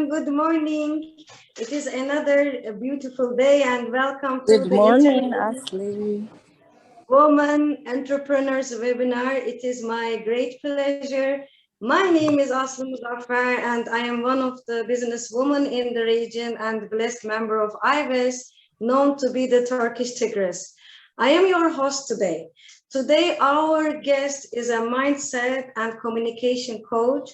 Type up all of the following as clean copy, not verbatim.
everyone. Good morning. It is another beautiful day and welcome to Good the morning, Asli. Women Entrepreneurs webinar. It is my great pleasure. My name is Asli Muzaffar and I am one of the businesswomen in the region and blessed member of Waze, known to be the Turkish Tigress. I am your host today. Today, our guest is a mindset and communication coach,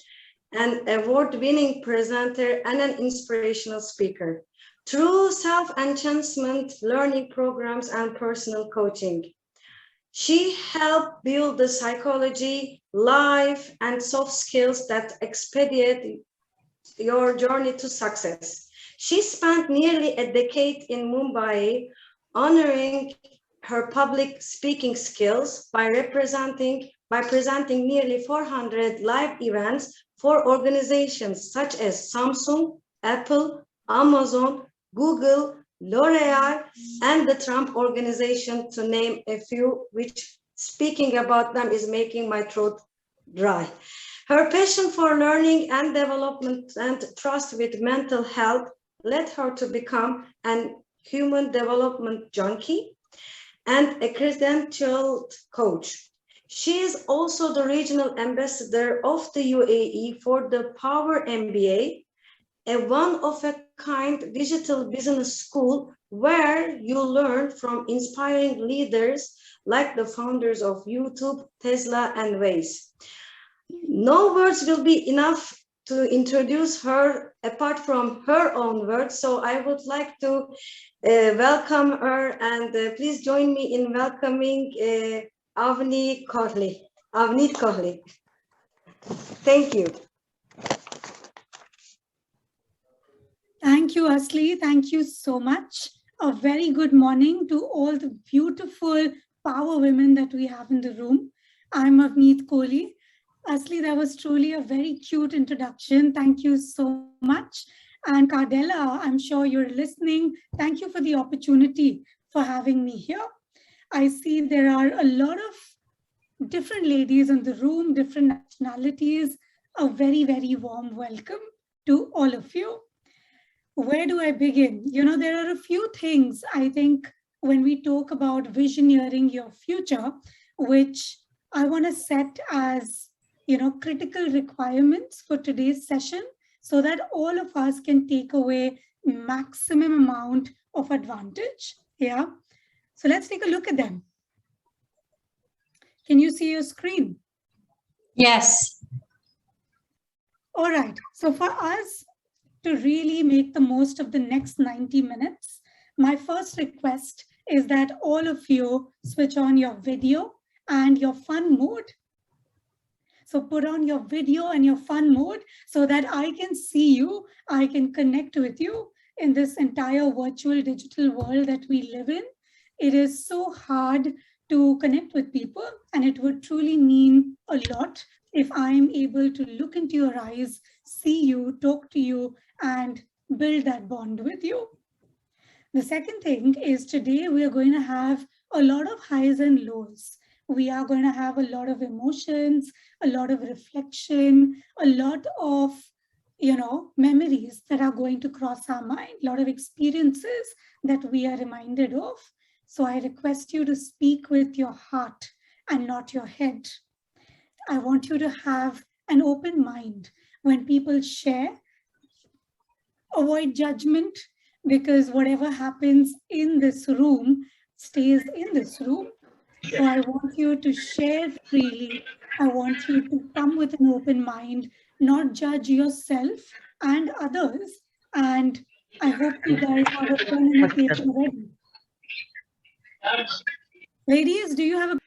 an award-winning presenter, and an inspirational speaker through self-enhancement learning programs and personal coaching. She helped build the psychology, life, and soft skills that expedite your journey to success. She spent nearly a decade in Mumbai honoring her public speaking skills by presenting nearly 400 live events for organizations such as Samsung, Apple, Amazon, Google, L'Oreal, and the Trump Organization, to name a few, which speaking about them is making my throat dry. Her passion for learning and development and trust with mental health led her to become an human development junkie and a credentialed coach. She is also the Regional Ambassador of the UAE for ThePowerMBA, a one-of-a-kind digital business school where you learn from inspiring leaders like the founders of YouTube, Tesla, and Waze. No words will be enough to introduce her apart from her own words, so I would like to welcome her, and please join me in welcoming Avneet Kohli. Avneet Kohli. Thank you. Thank you, Asli. Thank you so much. A very good morning to all the beautiful power women that we have in the room. I'm Avneet Kohli. Asli, that was truly a very cute introduction. Thank you so much. And Cardella, I'm sure you're listening. Thank you for the opportunity for having me here. I see there are a lot of different ladies in the room, different nationalities. A very, very warm welcome to all of you. Where do I begin? You know, there are a few things I think when we talk about visioneering your future, which I want to set as, you know, critical requirements for today's session so that all of us can take away maximum amount of advantage. Yeah. So let's take a look at them. Can you see your screen? Yes. All right. So for us to really make the most of the next 90 minutes, my first request is that all of you switch on your video and your fun mode. So put on your video and your fun mode so that I can see you, I can connect with you in this entire virtual digital world that we live in. It is so hard to connect with people, and it would truly mean a lot if I am able to look into your eyes, see you, talk to you, and build that bond with you. The second thing is today we are going to have a lot of highs and lows. We are going to have a lot of emotions, a lot of reflection, a lot of, you know, memories that are going to cross our mind, a lot of experiences that we are reminded of. So I request you to speak with your heart and not your head. I want you to have an open mind when people share. Avoid judgment, because whatever happens in this room stays in this room. So I want you to share freely. I want you to come with an open mind, not judge yourself and others. And I hope you guys have a pen and a paper ready. Ladies, do you have a...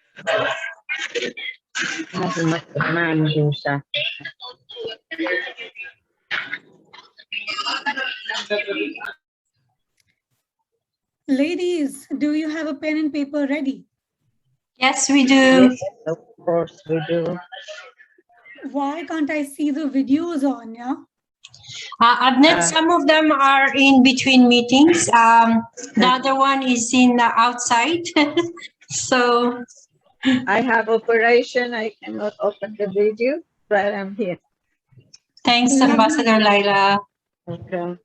Ladies, do you have a pen and paper ready? Yes, we do. Yes, of course we do. Why can't I see the videos on, yeah? Avneet, some of them are in between meetings. The other one is in the outside. So I have operation. I cannot open the video, but I'm here. thanks, Ambassador Laila. Welcome.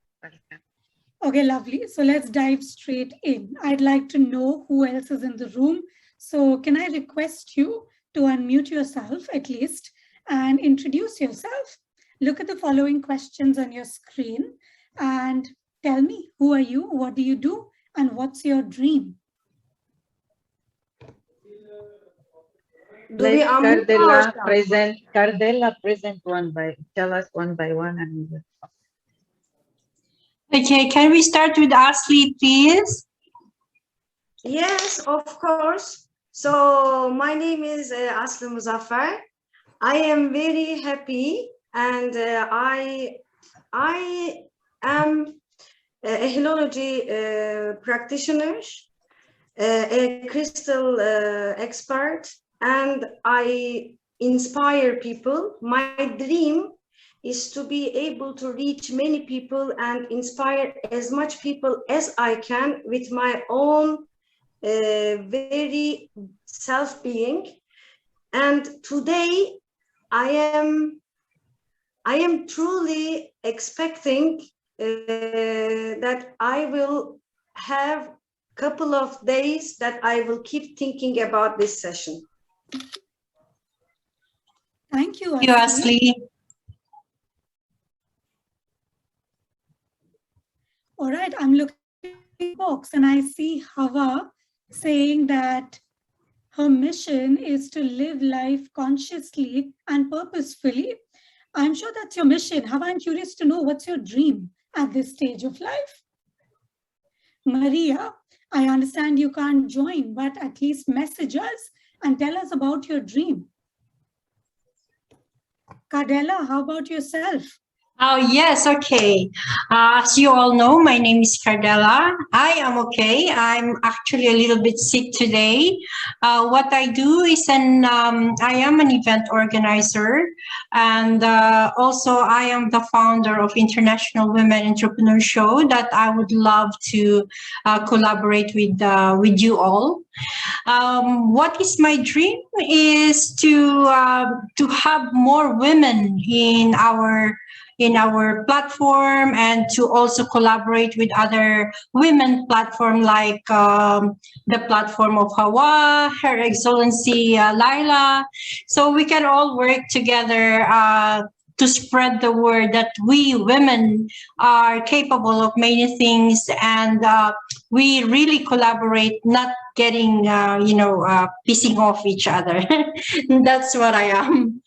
Okay, lovely. So let's dive straight in. I'd like to know who else is in the room. So can I request you to unmute yourself at least and introduce yourself? Look at the following questions on your screen and tell me, who are you, what do you do, and what's your dream? Do we unmute ourselves? Cardella present tell us one by one and we will. Okay, can we start with Asli, please? Yes, of course. So my name is Asli Muzaffar. I am very happy, and I am a halology practitioner, a crystal expert, and I inspire people. My dream is to be able to reach many people and inspire as much people as I can with my own very self-being. And today I am truly expecting that I will have a couple of days that I will keep thinking about this session. Thank you, Thank you, Asli. All right, I'm looking at the box and I see Hawa saying that her mission is to live life consciously and purposefully. I'm sure that's your mission. Hawa, I'm curious to know, what's your dream at this stage of life? Maria, I understand you can't join, but at least message us and tell us about your dream. Cardella, how about yourself? Oh, yes, okay. As you all know, my name is Cardella. I am okay. I'm actually a little bit sick today. What I do is I am an event organizer, and also I am the founder of International Women Entrepreneur Show that I would love to collaborate with you all. What is my dream is to have more women in our platform, and to also collaborate with other women platform like the platform of Hawa, Her Excellency Laila, so we can all work together to spread the word that we women are capable of many things, and we really collaborate, not getting pissing off each other. That's what I am.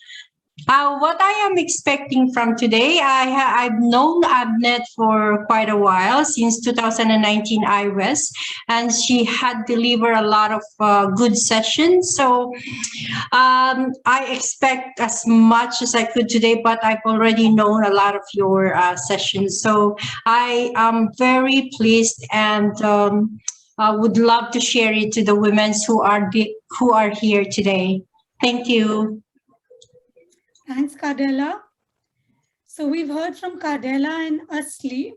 What I am expecting from today, I've known Avneet for quite a while, since 2019 iOS, and she had delivered a lot of good sessions. So I expect as much as I could today, but I've already known a lot of your sessions. So I am very pleased, and would love to share it to the women who are here today. Thank you. Thanks, Cardella. So we've heard from Cardella and Asli.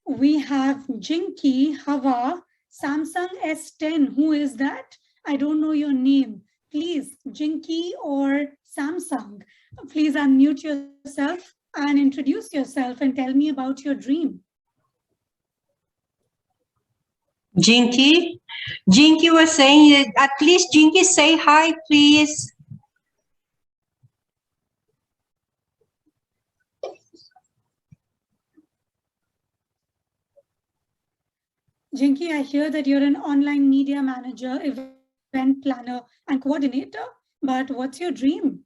We have Junkie, Hawa, Samsung S10. Who is that? I don't know your name. Please, Junkie or Samsung, please unmute yourself and introduce yourself and tell me about your dream. Jinky was saying that, at least Jinky, say hi, please. Jinky, I hear that you're an online media manager, event planner, and coordinator, but what's your dream?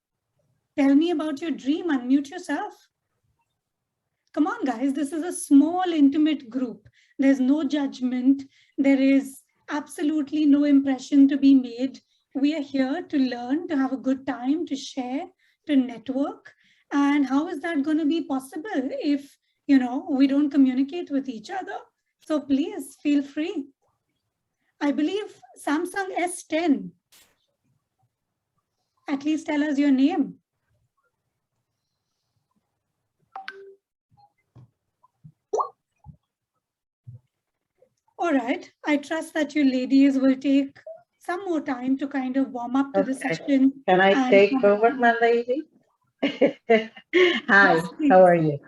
Tell me about your dream. Unmute yourself. Come on, guys. This is a small, intimate group. There's no judgment. There is absolutely no impression to be made. We are here to learn, to have a good time, to share, to network. And how is that going to be possible if, we don't communicate with each other? So please feel free. I believe Samsung S10. At least tell us your name. All right. I trust that you ladies will take some more time to kind of warm up to the session. Can I take over, my lady? Hi, how are you?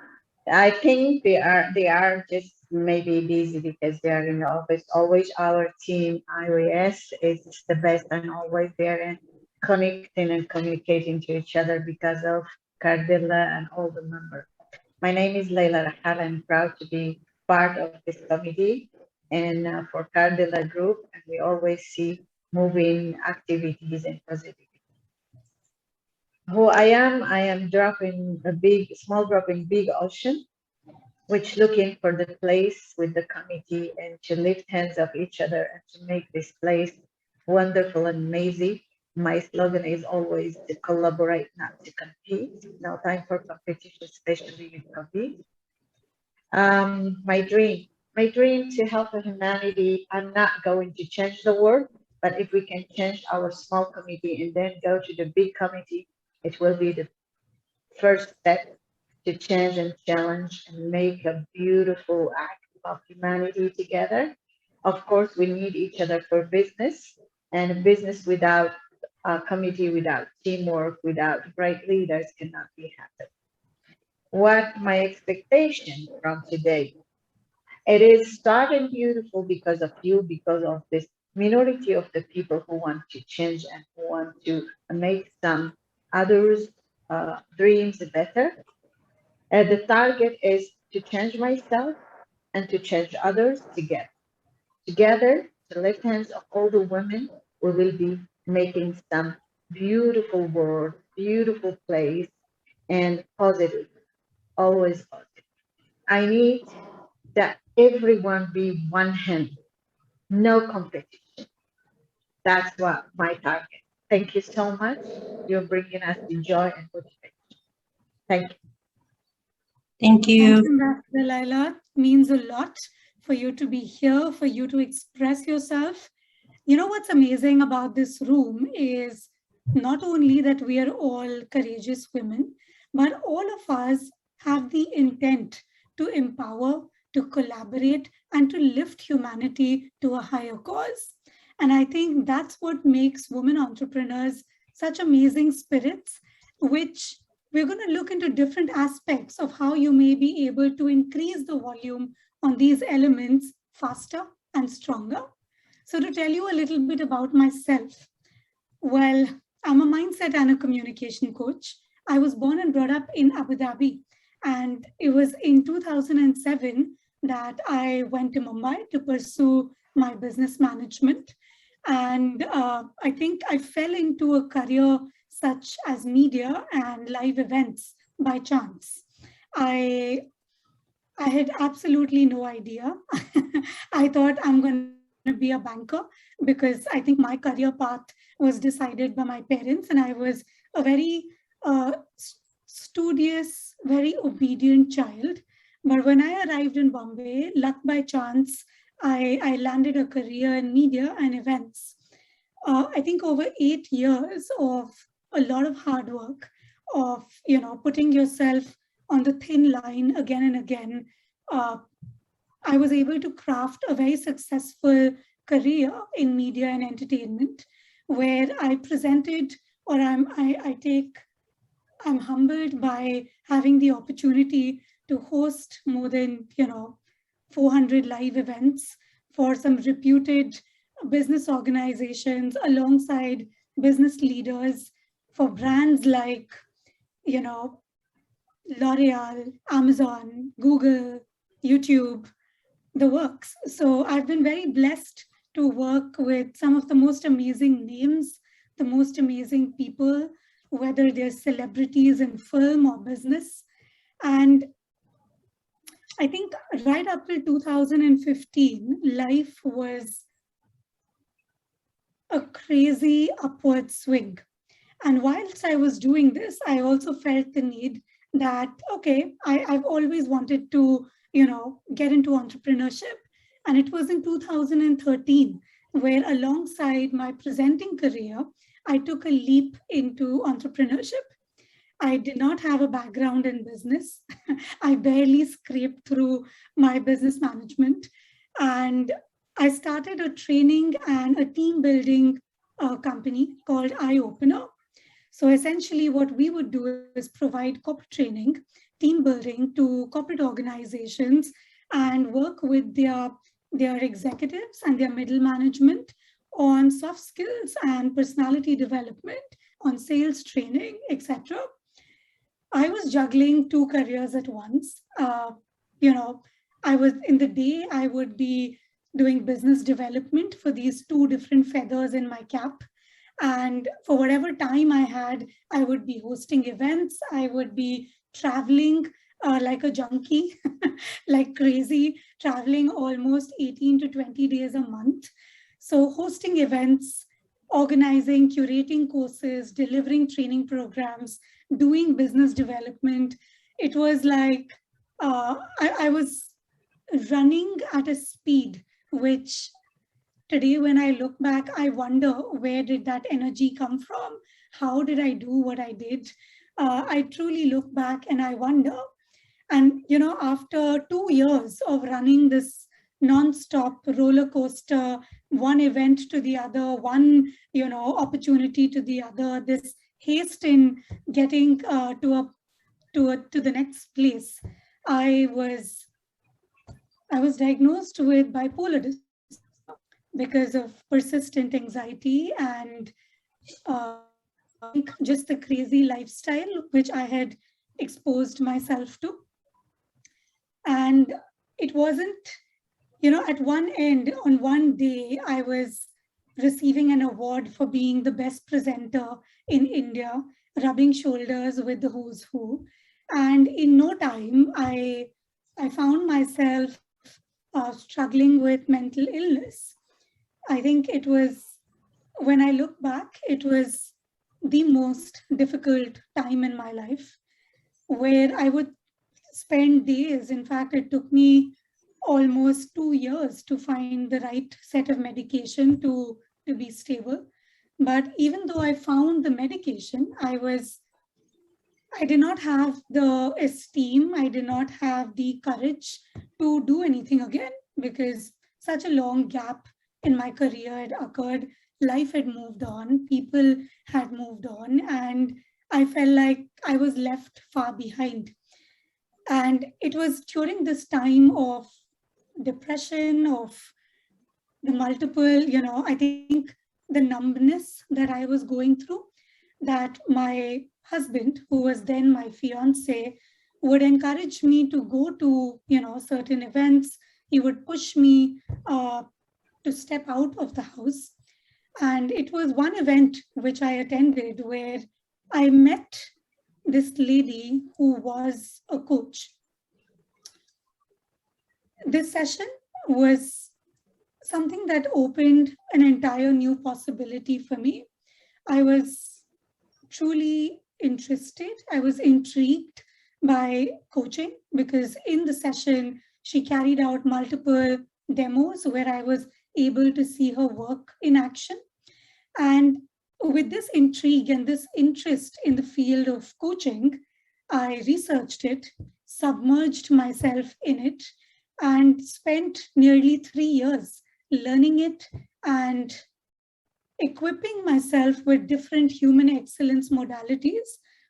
I think they are just maybe busy because they are in the office. Always our team iOS is the best and always they're in connecting and communicating to each other because of Cardilla and all the members. My name is Leila Rahal. I'm proud to be part of this committee and for Cardilla Group, and we always see moving activities and positivity. Who I am dropping a big, small drop in big ocean, which looking for the place with the committee and to lift hands of each other and to make this place wonderful and amazing. My slogan is always to collaborate, not to compete. No time for competition, especially with COVID. My dream to help humanity. I'm not going to change the world, but if we can change our small committee and then go to the big committee, it will be the first step to change and challenge and make a beautiful act of humanity together. Of course, we need each other for business, and business without a committee, without teamwork, without great leaders cannot be happen. What my expectation from today? It is starting beautiful because of you, because of this minority of the people who want to change and who want to make some others' dreams better. The target is to change myself and to change others together. Together, the left hands of all the women, we will be making some beautiful world, beautiful place, and positive, always positive. I need that everyone be one hand, no competition. That's what my target. Thank you so much. You're bringing us the joy and motivation. Thank you. Thank Thank you. you, Ambassador Laila. Means a lot for you to be here, for you to express yourself. You know what's amazing about this room is not only that we are all courageous women, but all of us have the intent to empower, to collaborate, and to lift humanity to a higher cause. And I think that's what makes women entrepreneurs such amazing spirits, which we're going to look into different aspects of how you may be able to increase the volume on these elements faster and stronger. So, to tell you a little bit about myself, well, I'm a mindset and a communication coach. I was born and brought up in Abu Dhabi, and it was in 2007 that I went to Mumbai to pursue my business management. And I think I fell into a career such as media and live events by chance. I I had absolutely no idea. I thought I'm going to be a banker because I think my career path was decided by my parents, and I was a very studious, very obedient child. But when I arrived in Bombay, luck by chance, I landed a career in media and events. I think over 8 years of a lot of hard work, of putting yourself on the thin line again and again, uh, I was able to craft a very successful career in media and entertainment, where I presented, or I'm humbled by having the opportunity to host more than 400 live events for some reputed business organizations alongside business leaders for brands like you know L'Oreal, Amazon, Google, YouTube, the works. So I've been very blessed to work with some of the most amazing names, the most amazing people, whether they're celebrities in film or business. And I think right up till 2015, life was a crazy upward swing. And whilst I was doing this, I also felt the need that, okay, I've always wanted to, get into entrepreneurship. And it was in 2013 where, alongside my presenting career, I took a leap into entrepreneurship. I did not have a background in business. I barely scraped through my business management. And I started a training and a team building company called Eye Opener. So essentially what we would do is provide corporate training, team building to corporate organizations and work with their executives and their middle management on soft skills and personality development, on sales training, etc. I was juggling two careers at once. I was in the day, I would be doing business development for these two different feathers in my cap. And for whatever time I had, I would be hosting events. I would be traveling like a junkie, like crazy, traveling almost 18 to 20 days a month. So hosting events, organizing, curating courses, delivering training programs, doing business development. It was like I was running at a speed which today when I look back, I wonder where did that energy come from? How did I do what I did? I truly look back and I wonder. And after 2 years of running this non-stop roller coaster, one event to the other, one opportunity to the other, this haste in getting to the next place, I was diagnosed with bipolar disorder because of persistent anxiety and just the crazy lifestyle which I had exposed myself to. And it wasn't, at one end, on one day, I was receiving an award for being the best presenter in India, rubbing shoulders with the who's who. And in no time, I found myself struggling with mental illness. I think it was, when I look back, it was the most difficult time in my life where I would spend days. In fact, it took me almost 2 years to find the right set of medication to be stable. But even though I found the medication, I did not have the esteem, I did not have the courage to do anything again because such a long gap in my career had occurred. Life had moved on, people had moved on, and I felt like I was left far behind. And it was during this time of depression, of the multiple, I think the numbness that I was going through, that my husband, who was then my fiance, would encourage me to go to, certain events. He would push me to step out of the house. And it was one event which I attended where I met this lady who was a coach. This session was something that opened an entire new possibility for me. I was truly interested. I was intrigued by coaching because in the session, she carried out multiple demos where I was able to see her work in action. And with this intrigue and this interest in the field of coaching, I researched it, submerged myself in it, and spent nearly 3 years learning it and equipping myself with different human excellence modalities,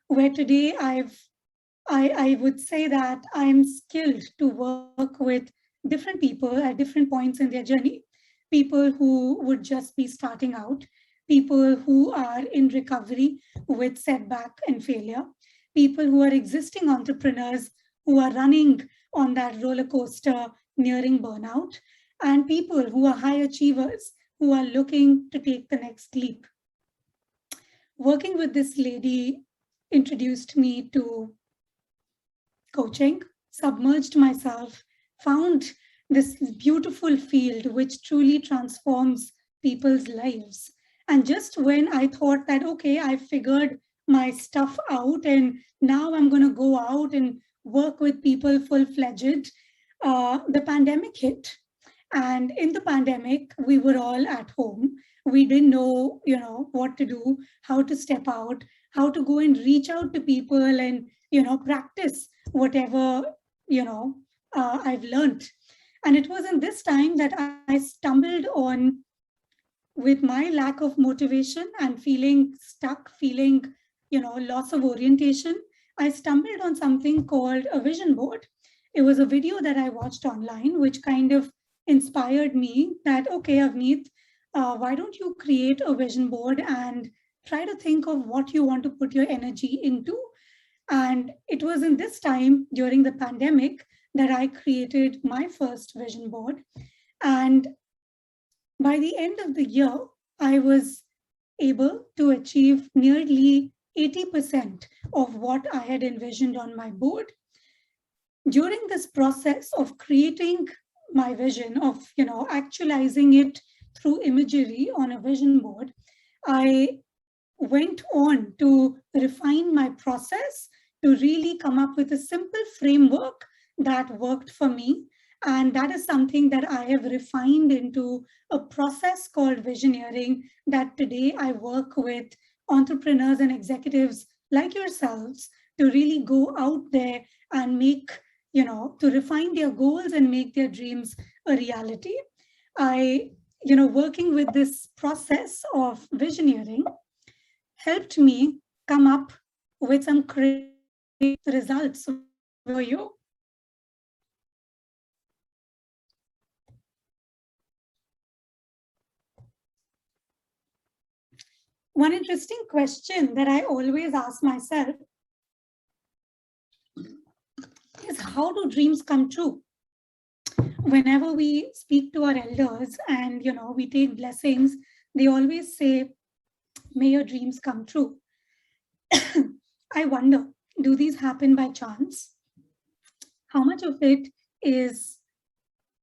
where today I would say that I'm skilled to work with different people at different points in their journey, people who would just be starting out, people who are in recovery with setback and failure, people who are existing entrepreneurs who are running on that roller coaster nearing burnout, and people who are high achievers who are looking to take the next leap. Working with this lady introduced me to coaching, submerged myself, found this beautiful field which truly transforms people's lives. And just when I thought that, okay, I figured my stuff out and now I'm going to go out and work with people full-fledged, the pandemic hit. And in the pandemic, we were all at home. We didn't know, what to do, how to step out, how to go and reach out to people and, practice whatever, I've learned. And it was in this time that I stumbled on, with my lack of motivation and feeling stuck, feeling, loss of orientation, I stumbled on something called a vision board. It was a video that I watched online, which kind of inspired me that, okay, Avneet, why don't you create a vision board and try to think of what you want to put your energy into? And it was in this time during the pandemic that I created my first vision board. And by the end of the year, I was able to achieve nearly 80% of what I had envisioned on my board. During this process of creating my vision, of actualizing it through imagery on a vision board, I went on to refine my process to really come up with a simple framework that worked for me. And that is something that I have refined into a process called Visioneering, that today I work with entrepreneurs and executives like yourselves to really go out there and make, to refine their goals and make their dreams a reality. Working with this process of Visioneering helped me come up with some great results for you. One interesting question that I always ask myself is, how do dreams come true? Whenever we speak to our elders and we take blessings, they always say, may your dreams come true. I wonder, do these happen by chance? How much of it is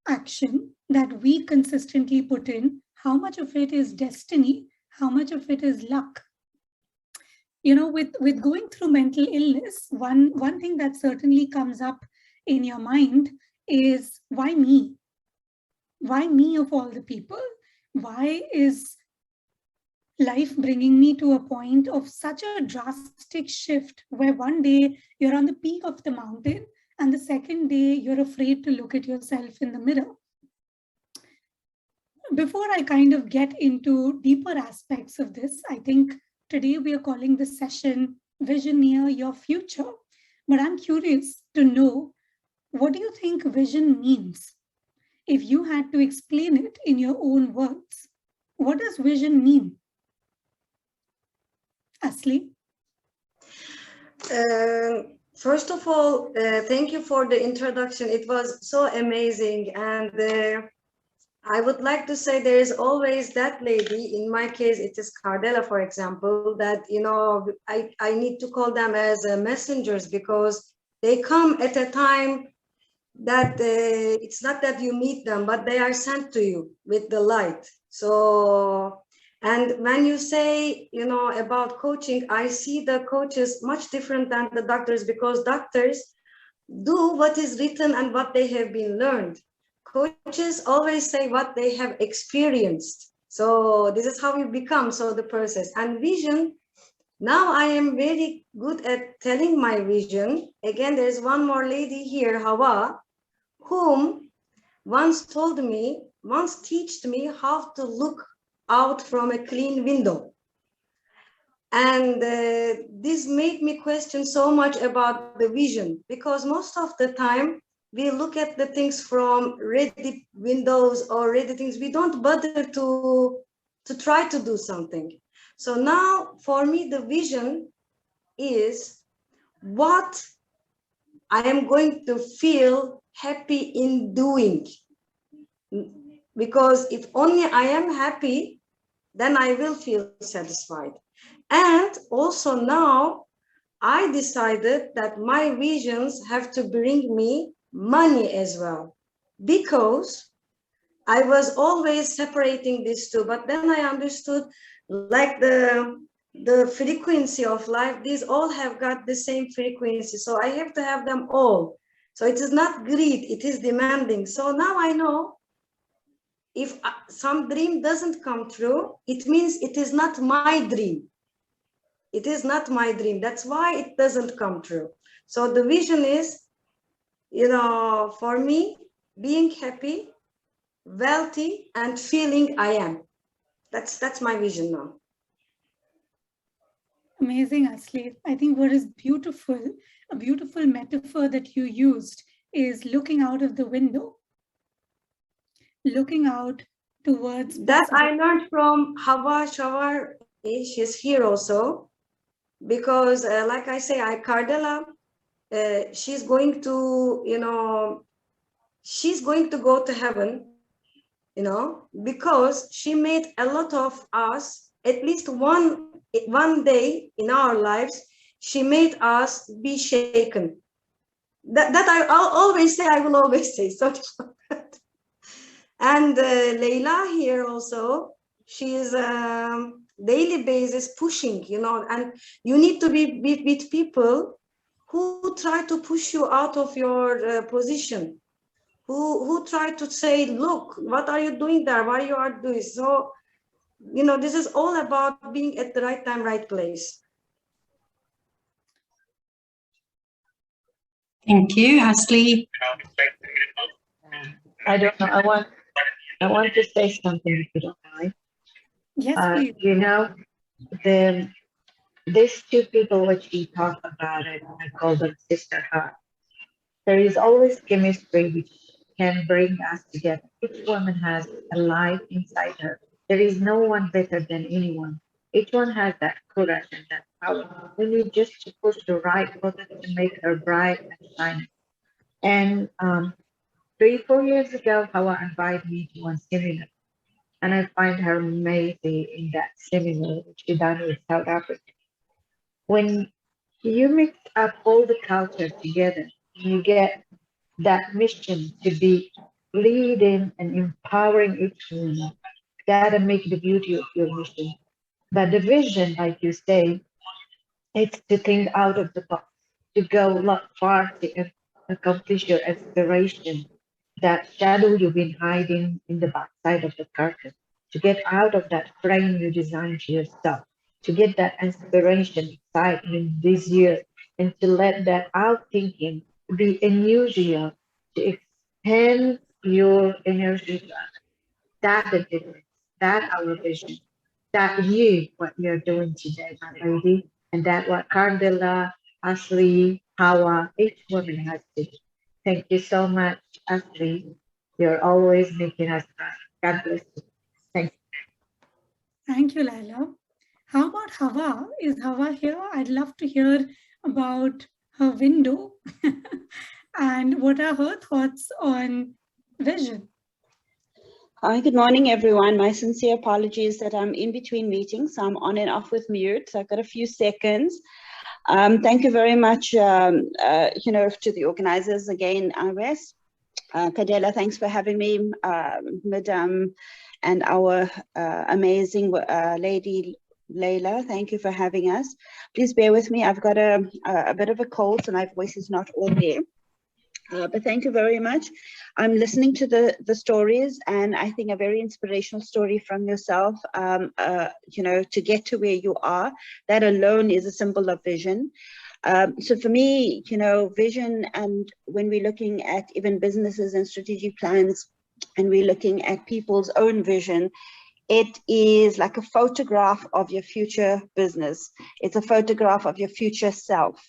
action that we consistently put in? How much of it is destiny? How much of it is luck? With going through mental illness, one thing that certainly comes up in your mind is, why me? Why me of all the people? Why is life bringing me to a point of such a drastic shift where one day you're on the peak of the mountain and the second day you're afraid to look at yourself in the mirror? Before I kind of get into deeper aspects of this, I think today we are calling this session Visioneer Your Future. But I'm curious to know, what do you think vision means? If you had to explain it in your own words, what does vision mean? Asli? First of all, thank you for the introduction. It was so amazing. And I would like to say there is always that lady, in my case, it is Cardella, for example, that, I need to call them as messengers, because they come at a time that it's not that you meet them, but they are sent to you with the light. So, and when you say, about coaching, I see the coaches much different than the doctors, because doctors do what is written and what they have been learned. Coaches always say what they have experienced. So this is how you become, so the process. And vision, now I am very good at telling my vision. Again, there's one more lady here, Hawa, whom once taught me how to look out from a clean window. And this made me question so much about the vision, because most of the time we look at the things from ready windows or ready things. We don't bother to try to do something. So now for me, the vision is what I am going to feel happy in doing. Because if only I am happy, then I will feel satisfied. And also now I decided that my visions have to bring me money as well, because I was always separating these two, but then I understood, like the frequency of life, these all have got the same frequency, so I have to have them all. So it is not greed, it is demanding. So now I know, if some dream doesn't come true, it means it is not my dream. It is not my dream. That's why it doesn't come true. So the vision is, for me, being happy, wealthy, and feeling I am. That's my vision now. Amazing, Asli. I think what is beautiful, a beautiful metaphor that you used is looking out of the window, looking out towards That possible. I learned from Hawa Shawar. She's here also, because like I say, Cardella, she's going to, she's going to go to heaven, because she made a lot of us, at least one day in our lives, she made us be shaken. That I'll always say, I will always say, sorry for that. And Leila here also, she is daily basis pushing, and you need to be with people who try to push you out of your position, who try to say, look, what are you doing there? Why you are doing? So, this is all about being at the right time, right place. Thank you, Asli. I don't know. I want to say something if you don't mind. Yes, please. These two people which we talk about it, I call them sister heart. There is always chemistry which can bring us together. Each woman has a life inside her. There is no one better than anyone. Each one has that courage and that power. We need just to push the right button to make her bright and shiny. And 3-4 years ago, Hawa invited me to one seminar, and I find her amazing in that seminar which she done with South Africa. When you mix up all the culture together, you get that mission to be leading and empowering each woman. Gotta make the beauty of your mission. But the vision, like you say, it's to think out of the box, to go a lot far to accomplish your aspiration, that shadow you've been hiding in the backside of the curtain, to get out of that frame you designed for yourself, to get that inspiration, excitement this year, and to let that out thinking be unusual, to expand your energy. That the difference, that our vision, that you, what you're doing today, my lady, and that what Cardella, Asli, Hawa, each woman has to do. Thank you so much, Asli. You're always making us proud. God bless you. Thank you. Thank you, Laila. How about Hawa? Is Hawa here? I'd love to hear about her window and what are her thoughts on vision. Hi, good morning, everyone. My sincere apologies that I'm in between meetings. So I'm on and off with mute. So I've got a few seconds. Thank you very much, to the organizers again, IRES. Cardella, thanks for having me, Madam, and our amazing lady, Leila. Thank you for having us. Please bear with me. I've got a bit of a cold, so my voice is not all there. But thank you very much. I'm listening to the stories, and I think a very inspirational story from yourself, to get to where you are. That alone is a symbol of vision. So for me, vision, and when we're looking at even businesses and strategic plans, and we're looking at people's own vision, it is like a photograph of your future business. It's a photograph of your future self.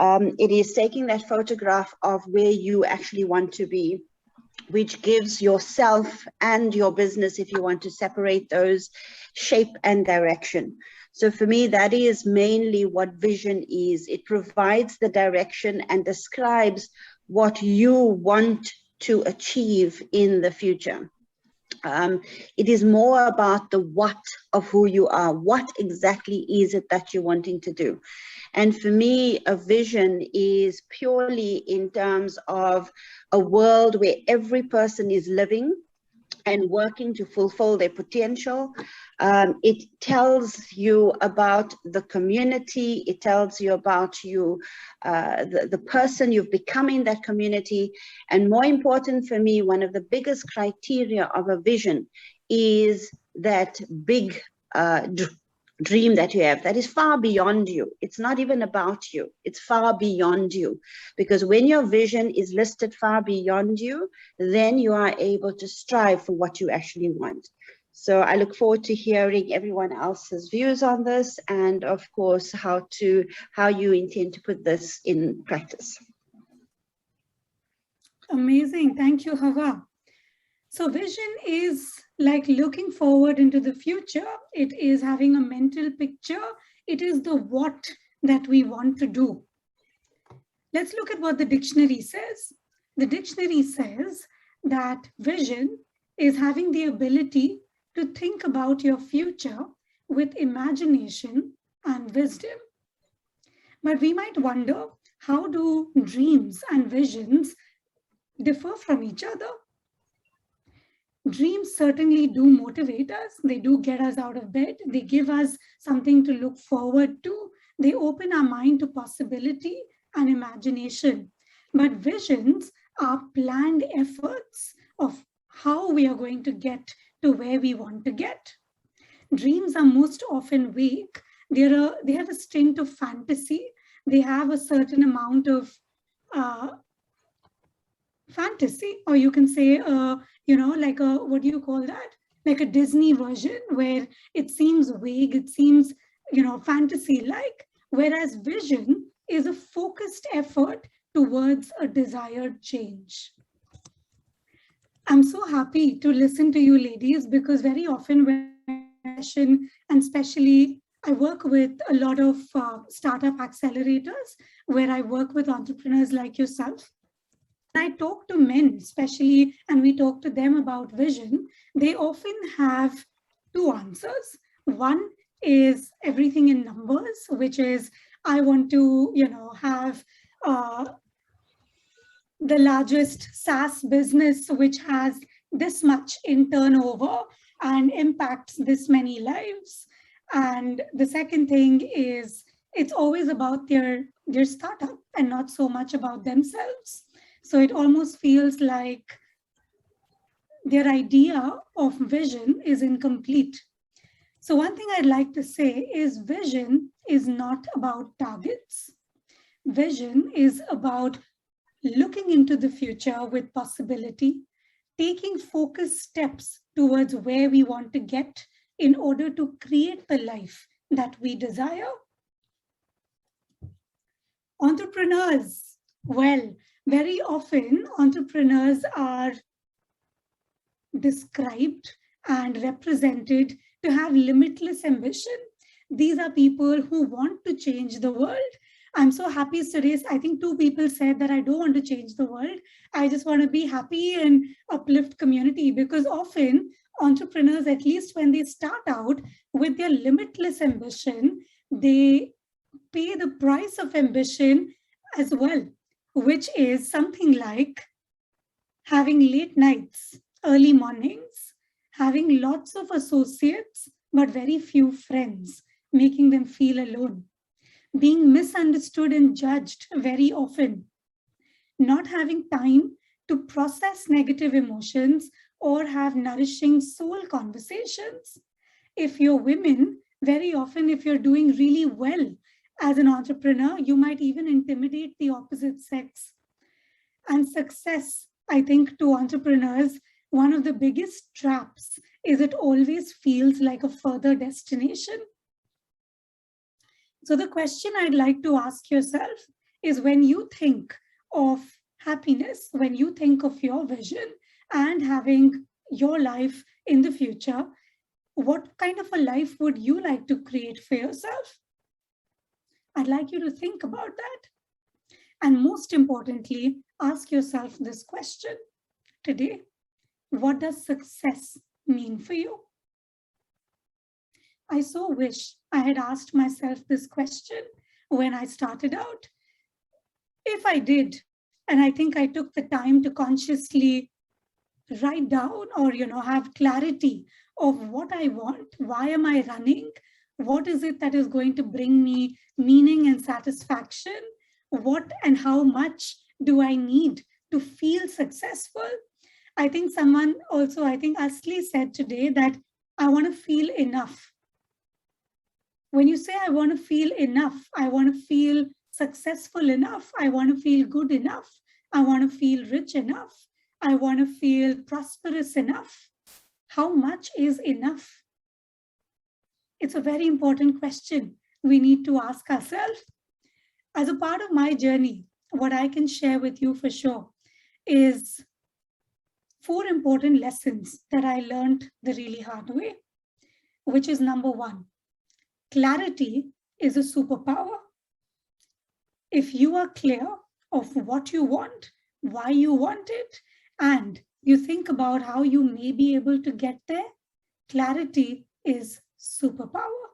It is taking that photograph of where you actually want to be, which gives yourself and your business, if you want to separate those, shape and direction. So for me, that is mainly what vision is. It provides the direction and describes what you want to achieve in the future. It is more about the what of who you are. What exactly is it that you're wanting to do? And for me, a vision is purely in terms of a world where every person is living and working to fulfill their potential. It tells you about the community. It tells you about the person you've become in that community. And more important for me, one of the biggest criteria of a vision is that big dream that you have that is far beyond you. It's not even about you. It's far beyond you. Because when your vision is listed far beyond you, then you are able to strive for what you actually want. So I look forward to hearing everyone else's views on this, and of course, how you intend to put this in practice. Amazing. Thank you, Hawa. So vision is like looking forward into the future. It is having a mental picture. It is the what that we want to do. Let's look at what the dictionary says. The dictionary says that vision is having the ability to think about your future with imagination and wisdom. But we might wonder, how do dreams and visions differ from each other? Dreams certainly do motivate us. They do get us out of bed. They give us something to look forward to. They open our mind to possibility and imagination. But visions are planned efforts of how we are going to get to where we want to get. Dreams are most often vague. They have a stint of fantasy. They have a certain amount of fantasy, or you can say, like a, what do you call that? Like a Disney version where it seems vague, it seems, fantasy-like, whereas vision is a focused effort towards a desired change. I'm so happy to listen to you ladies, because very often when and especially I work with a lot of startup accelerators where I work with entrepreneurs like yourself. I talk to men especially, and we talk to them about vision, they often have two answers. One is everything in numbers, which is, I want to, have the largest SaaS business, which has this much in turnover and impacts this many lives. And the second thing is, it's always about their startup and not so much about themselves. So it almost feels like their idea of vision is incomplete. So one thing I'd like to say is vision is not about targets. Vision is about looking into the future with possibility, taking focused steps towards where we want to get in order to create the life that we desire. Entrepreneurs, well, very often entrepreneurs are described and represented to have limitless ambition. These are people who want to change the world. I'm so happy today. I think two people said that I don't want to change the world. I just want to be happy and uplift community, because often entrepreneurs, at least when they start out with their limitless ambition, they pay the price of ambition as well, which is something like having late nights, early mornings, having lots of associates, but very few friends, making them feel alone, being misunderstood and judged very often, not having time to process negative emotions or have nourishing soul conversations. If you're women, very often, if you're doing really well as an entrepreneur, you might even intimidate the opposite sex. And success, I think, to entrepreneurs, one of the biggest traps is it always feels like a further destination. So the question I'd like to ask yourself is, when you think of happiness, when you think of your vision and having your life in the future, what kind of a life would you like to create for yourself? I'd like you to think about that. And most importantly, ask yourself this question today: what does success mean for you? I so wish I had asked myself this question when I started out. If I did, and I think I took the time to consciously write down or, have clarity of what I want, why am I running, what is it that is going to bring me meaning and satisfaction, what and how much do I need to feel successful? I think someone also, I think Asli said today that I want to feel enough. When you say I want to feel enough, I want to feel successful enough, I want to feel good enough, I want to feel rich enough, I want to feel prosperous enough. How much is enough? It's a very important question we need to ask ourselves. As a part of my journey, what I can share with you for sure is 4 important lessons that I learned the really hard way, which is number 1, clarity is a superpower. If you are clear of what you want, why you want it, and you think about how you may be able to get there, clarity is superpower.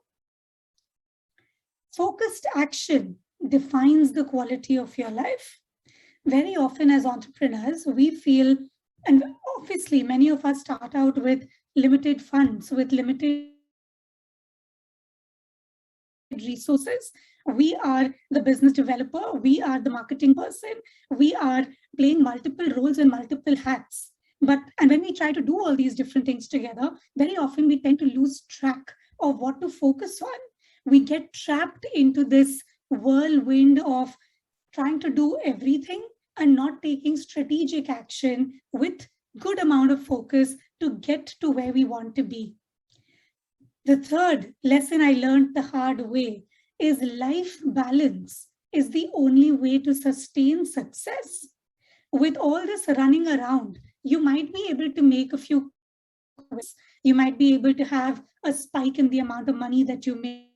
Focused action defines the quality of your life. Very often as entrepreneurs, we feel, and obviously many of us start out with limited funds, with limited resources. We are the business developer, we are the marketing person, we are playing multiple roles and multiple hats. And when we try to do all these different things together, very often we tend to lose track of what to focus on. We get trapped into this whirlwind of trying to do everything and not taking strategic action with good amount of focus to get to where we want to be. The third lesson I learned the hard way is life balance is the only way to sustain success. With all this running around, you might be able to make a few, you might be able to have a spike in the amount of money that you make,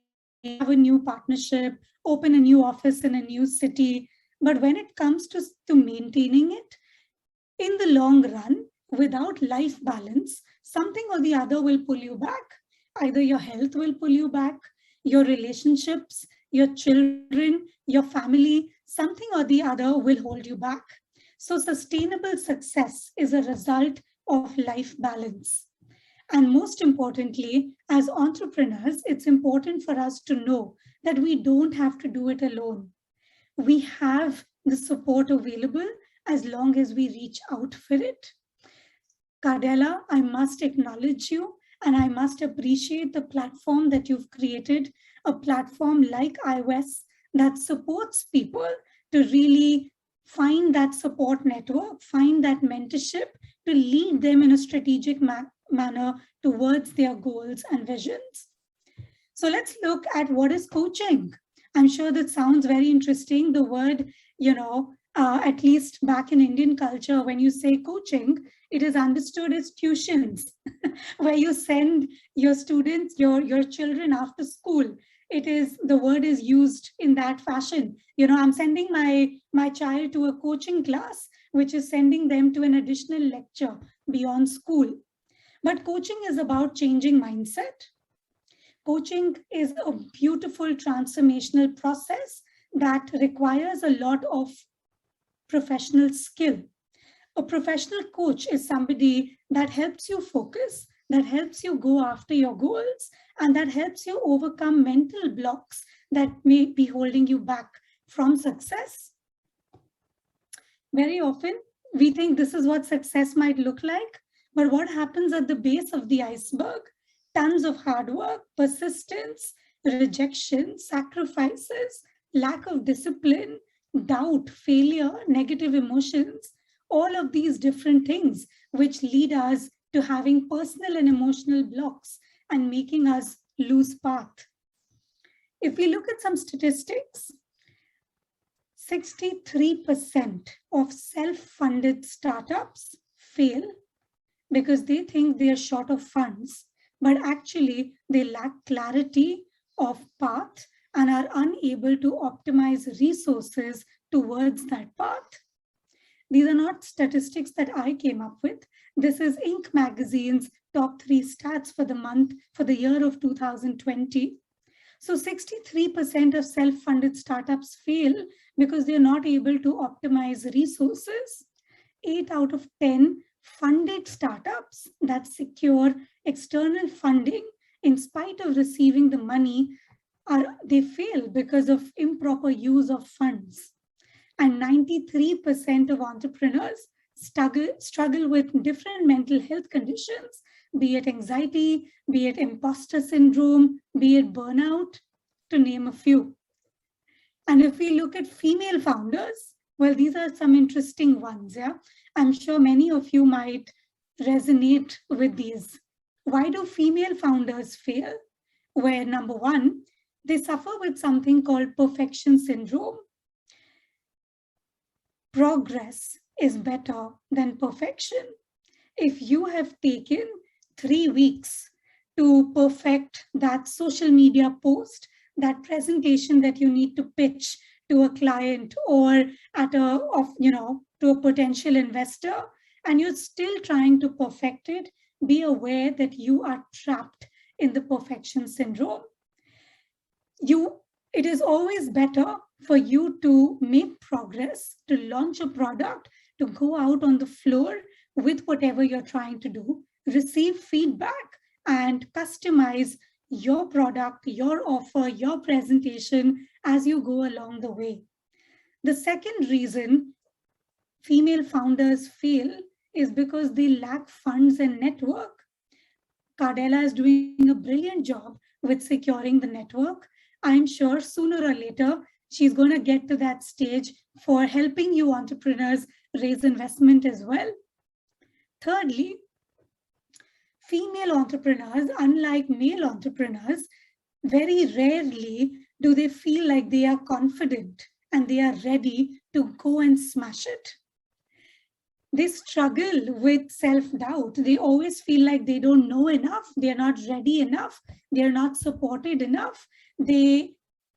have a new partnership, open a new office in a new city. But when it comes to maintaining it, in the long run, without life balance, something or the other will pull you back. Either your health will pull you back, your relationships, your children, your family, something or the other will hold you back. So sustainable success is a result of life balance. And most importantly, as entrepreneurs, it's important for us to know that we don't have to do it alone. We have the support available as long as we reach out for it. Cardella, I must acknowledge you and I must appreciate the platform that you've created, a platform like iOS that supports people to really find that support network, find that mentorship to lead them in a strategic manner towards their goals and visions. So let's look at what is coaching. I'm sure that sounds very interesting. The word, at least back in Indian culture, when you say coaching, it is understood as tuitions, where you send your students, your children after school. The word is used in that fashion. I'm sending my child to a coaching class, which is sending them to an additional lecture beyond school. But coaching is about changing mindset. Coaching is a beautiful transformational process that requires a lot of professional skill. A professional coach is somebody that helps you focus, that helps you go after your goals, and that helps you overcome mental blocks that may be holding you back from success. Very often, we think this is what success might look like, but what happens at the base of the iceberg? Tons of hard work, persistence, rejection, sacrifices, lack of discipline, doubt, failure, negative emotions, all of these different things which lead us to having personal and emotional blocks and making us lose path. If we look at some statistics, 63% of self-funded startups fail because they think they are short of funds, but actually they lack clarity of path and are unable to optimize resources towards that path. These are not statistics that I came up with. This is Inc. magazine's top 3 stats for the year of 2020. So 63% of self-funded startups fail because they're not able to optimize resources. 8 out of 10 funded startups that secure external funding in spite of receiving the money, they fail because of improper use of funds. And 93% of entrepreneurs struggle with different mental health conditions, be it anxiety, be it imposter syndrome, be it burnout, to name a few. And if we look at female founders, well, these are some interesting ones. Yeah, I'm sure many of you might resonate with these. Why do female founders fail? Where number one, they suffer with something called perfection syndrome. Progress is better than perfection. If you have taken 3 weeks to perfect that social media post, that presentation that you need to pitch to a client or to a potential investor, and you're still trying to perfect it, be aware that you are trapped in the perfection syndrome. It is always better for you to make progress, to launch a product, to go out on the floor with whatever you're trying to do, receive feedback, and customize your product, your offer, your presentation as you go along the way. The second reason female founders fail is because they lack funds and network. Cardella is doing a brilliant job with securing the network. I'm sure sooner or later, she's going to get to that stage for helping you entrepreneurs raise investment as well. Thirdly, female entrepreneurs, unlike male entrepreneurs, very rarely do they feel like they are confident and they are ready to go and smash it. They struggle with self-doubt. They always feel like they don't know enough. They're not ready enough. They're not supported enough. They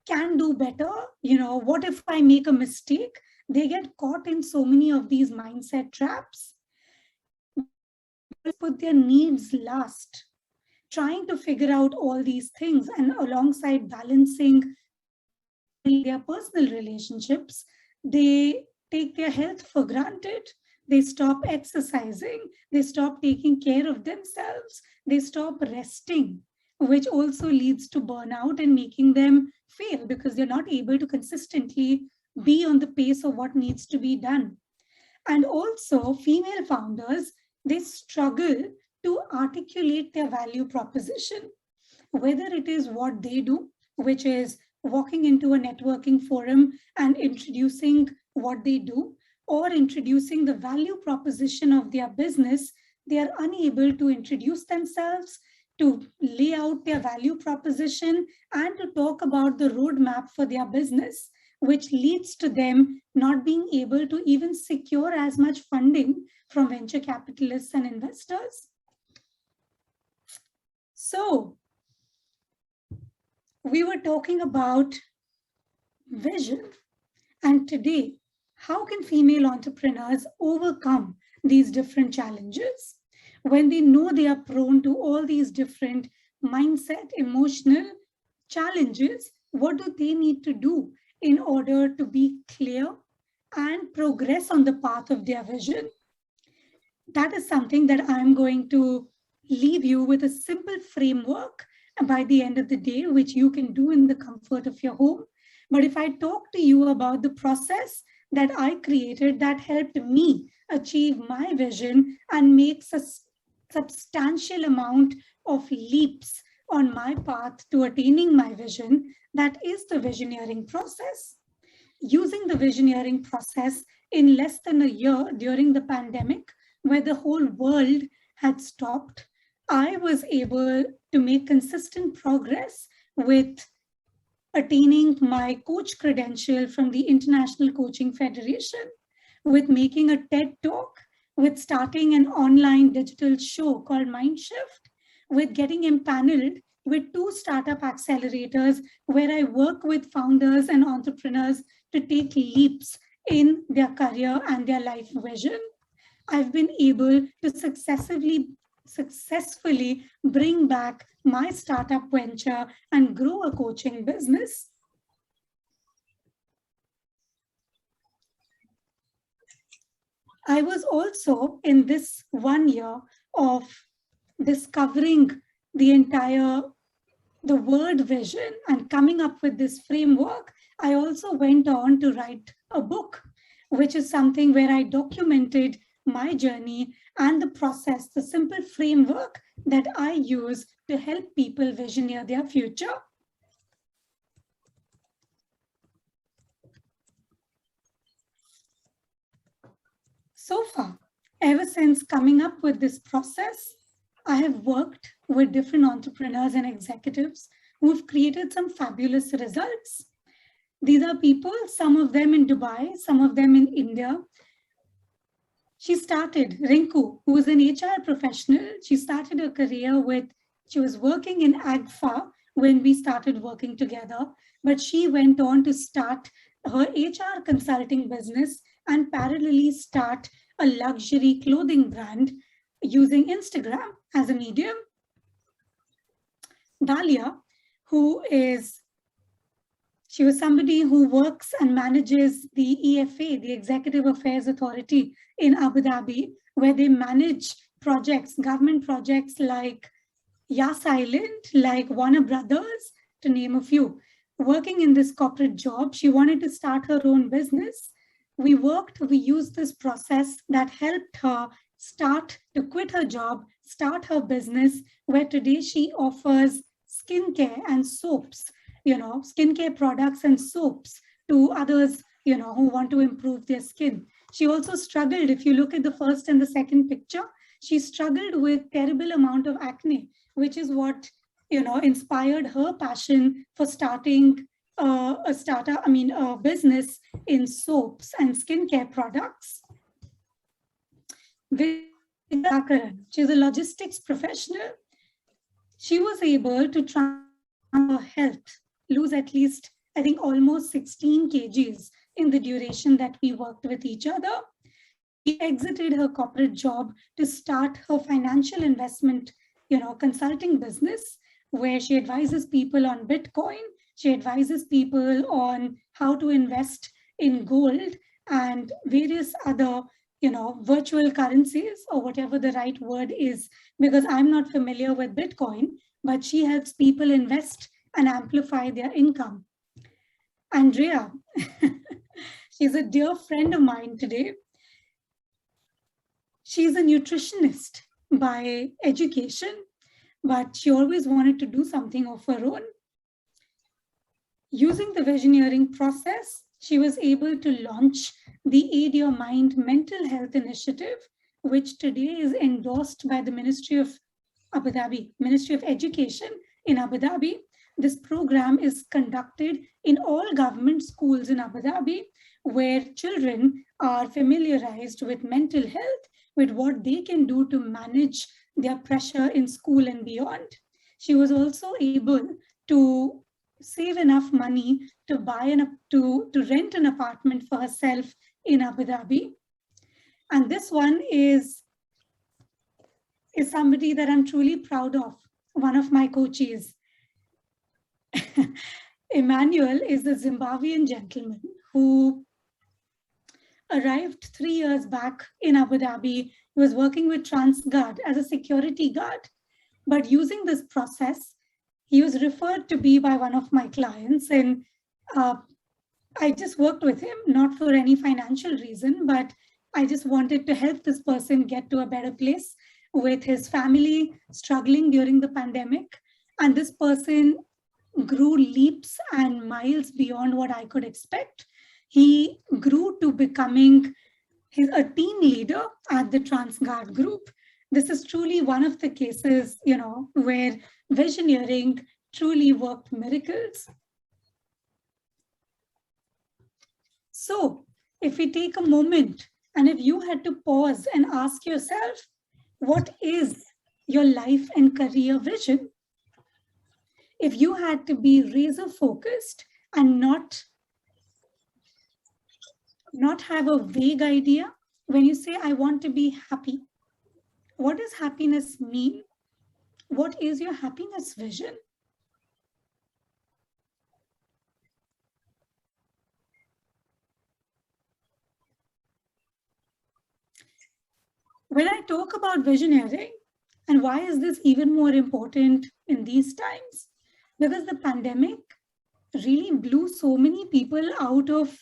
can do better. What if I make a mistake? They get caught in so many of these mindset traps. They put their needs last, trying to figure out all these things, and alongside balancing their personal relationships, they take their health for granted. They stop exercising. They stop taking care of themselves. They stop resting, which also leads to burnout and making them fail because they're not able to consistently be on the pace of what needs to be done. And also, female founders, they struggle to articulate their value proposition, whether it is what they do, which is walking into a networking forum and introducing what they do, or introducing the value proposition of their business. They are unable to introduce themselves, to lay out their value proposition, and to talk about the roadmap for their business, which leads to them not being able to even secure as much funding from venture capitalists and investors. So, we were talking about vision, and today, how can female entrepreneurs overcome these different challenges? When they know they are prone to all these different mindset, emotional challenges, what do they need to do in order to be clear and progress on the path of their vision? That is something that I'm going to leave you with a simple framework by the end of the day, which you can do in the comfort of your home. But if I talk to you about the process that I created that helped me achieve my vision and makes a substantial amount of leaps on my path to attaining my vision, that is the Visioneering process. Using the Visioneering process in less than a year during the pandemic, where the whole world had stopped, I was able to make consistent progress with attaining my coach credential from the International Coaching Federation, with making a TED Talk, with starting an online digital show called Mindshift, with getting empaneled with 2 startup accelerators where I work with founders and entrepreneurs to take leaps in their career and their life vision. I've been able to successfully bring back my startup venture and grow a coaching business. I was also in this 1 year of discovering the word vision and coming up with this framework. I also went on to write a book, which is something where I documented my journey and the process, the simple framework that I use to help people visioneer their future. So far, ever since coming up with this process, I have worked with different entrepreneurs and executives who've created some fabulous results. These are people, some of them in Dubai, some of them in India. She started, Rinku, who is an HR professional, she started her career with, she was working in AGFA when we started working together, but she went on to start her HR consulting business and parallelly start a luxury clothing brand using Instagram as a medium. Dalia, she was somebody who works and manages the EFA, the Executive Affairs Authority in Abu Dhabi, where they manage projects, government projects like Yas Island, like Warner Brothers, to name a few. Working in this corporate job, she wanted to start her own business. We used this process that helped her to quit her job, start her business, where today she offers skincare and soaps, skincare products and soaps to others, who want to improve their skin. She also struggled, if you look at the first and the second picture, she struggled with terrible amount of acne, which is what, inspired her passion for starting a business in soaps and skincare products. She's a logistics professional. She was able to transform her health, lose at least, I think, almost 16 kgs in the duration that we worked with each other. She exited her corporate job to start her financial investment, consulting business, where she advises people on Bitcoin. She advises people on how to invest in gold and various other, virtual currencies, or whatever the right word is, because I'm not familiar with Bitcoin, but she helps people invest and amplify their income. Andrea, she's a dear friend of mine today. She's a nutritionist by education, but she always wanted to do something of her own. Using the Visioneering process, she was able to launch the Aid Your Mind Mental Health Initiative, which today is endorsed by the Ministry of Abu Dhabi, Ministry of Education in Abu Dhabi. This program is conducted in all government schools in Abu Dhabi, where children are familiarized with mental health, with what they can do to manage their pressure in school and beyond. She was also able to save enough money to to rent an apartment for herself in Abu Dhabi. And this one is somebody that I'm truly proud of, one of my coaches. Emmanuel is a Zimbabwean gentleman who arrived 3 years back in Abu Dhabi. He was working with TransGuard as a security guard. But using this process, he was referred to me by one of my clients, and I just worked with him, not for any financial reason, but I just wanted to help this person get to a better place with his family struggling during the pandemic. And this person grew leaps and miles beyond what I could expect. He grew to becoming a team leader at the TransGuard group. This is truly one of the cases, where Visioneering truly worked miracles. So if we take a moment, and if you had to pause and ask yourself, what is your life and career vision? If you had to be razor focused and not have a vague idea, when you say, I want to be happy, what does happiness mean? What is your happiness vision? When I talk about visioneering, and why is this even more important in these times? Because the pandemic really blew so many people out of,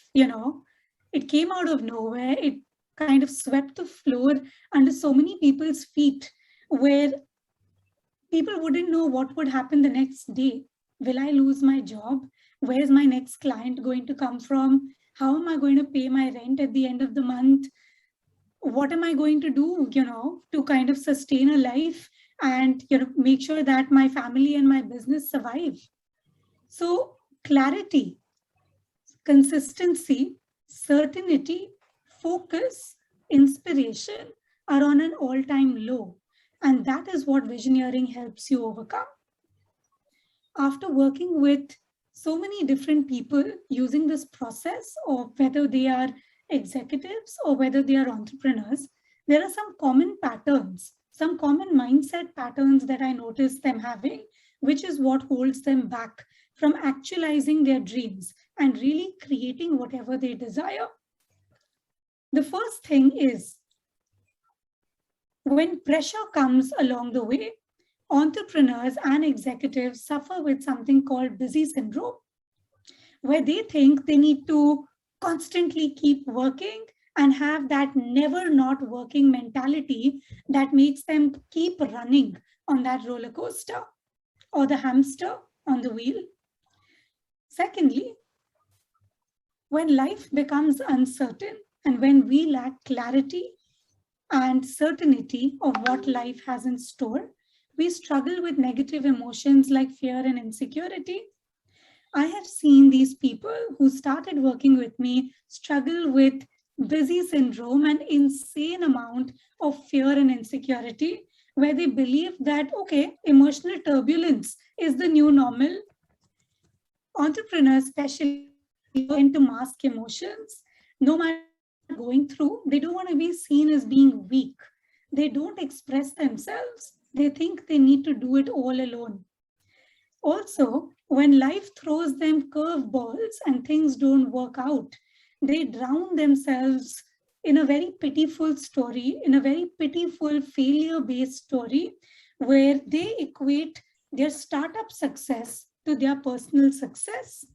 it came out of nowhere. It kind of swept the floor under so many people's feet, where people wouldn't know what would happen the next day. Will I lose my job? Where's my next client going to come from? How am I going to pay my rent at the end of the month? What am I going to do, to kind of sustain a life and make sure that my family and my business survive. So clarity, consistency, certainty, focus, inspiration are on an all-time low. And that is what visioneering helps you overcome. After working with so many different people using this process, or whether they are executives or whether they are entrepreneurs, there are some common patterns, some common mindset patterns that I notice them having, which is what holds them back from actualizing their dreams and really creating whatever they desire. The first thing is, when pressure comes along the way, entrepreneurs and executives suffer with something called busy syndrome, where they think they need to constantly keep working and have that never not working mentality that makes them keep running on that roller coaster or the hamster on the wheel. Secondly, when life becomes uncertain and when we lack clarity and certainty of what life has in store, we struggle with negative emotions like fear and insecurity. I have seen these people who started working with me struggle with busy syndrome and insane amount of fear and insecurity, where they believe that, okay, emotional turbulence is the new normal. Entrepreneurs especially tend to mask emotions. No matter what they're going through, they don't want to be seen as being weak. They don't express themselves. They think they need to do it all alone. Also, when life throws them curveballs and things don't work out, they drown themselves in a very pitiful story, in a very pitiful failure-based story, where they equate their startup success to their personal success.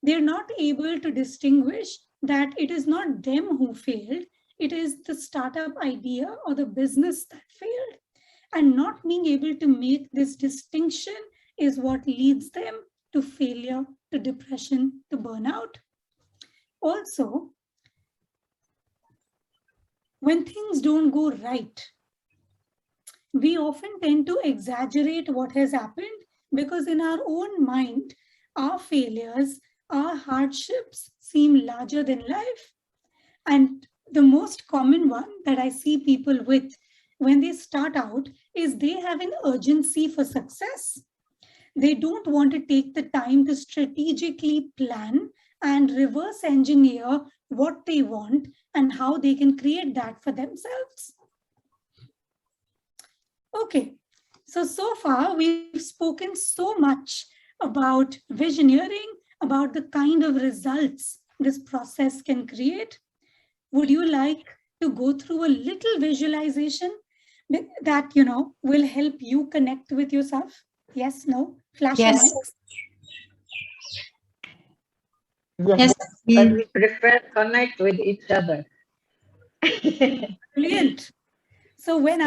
They're not able to distinguish that it is not them who failed, it is the startup idea or the business that failed. And not being able to make this distinction is what leads them to failure, to depression, to burnout. Also, when things don't go right, we often tend to exaggerate what has happened because in our own mind, our failures, our hardships seem larger than life. And the most common one that I see people with when they start out is they have an urgency for success. They don't want to take the time to strategically plan and reverse engineer what they want and how they can create that for themselves. Okay, so far we've spoken so much about visioneering, about the kind of results this process can create. Would you like to go through a little visualization that, will help you connect with yourself? Yes, no? Flash your Yes. mics. Yes. But we prefer connect with each other. Brilliant. So when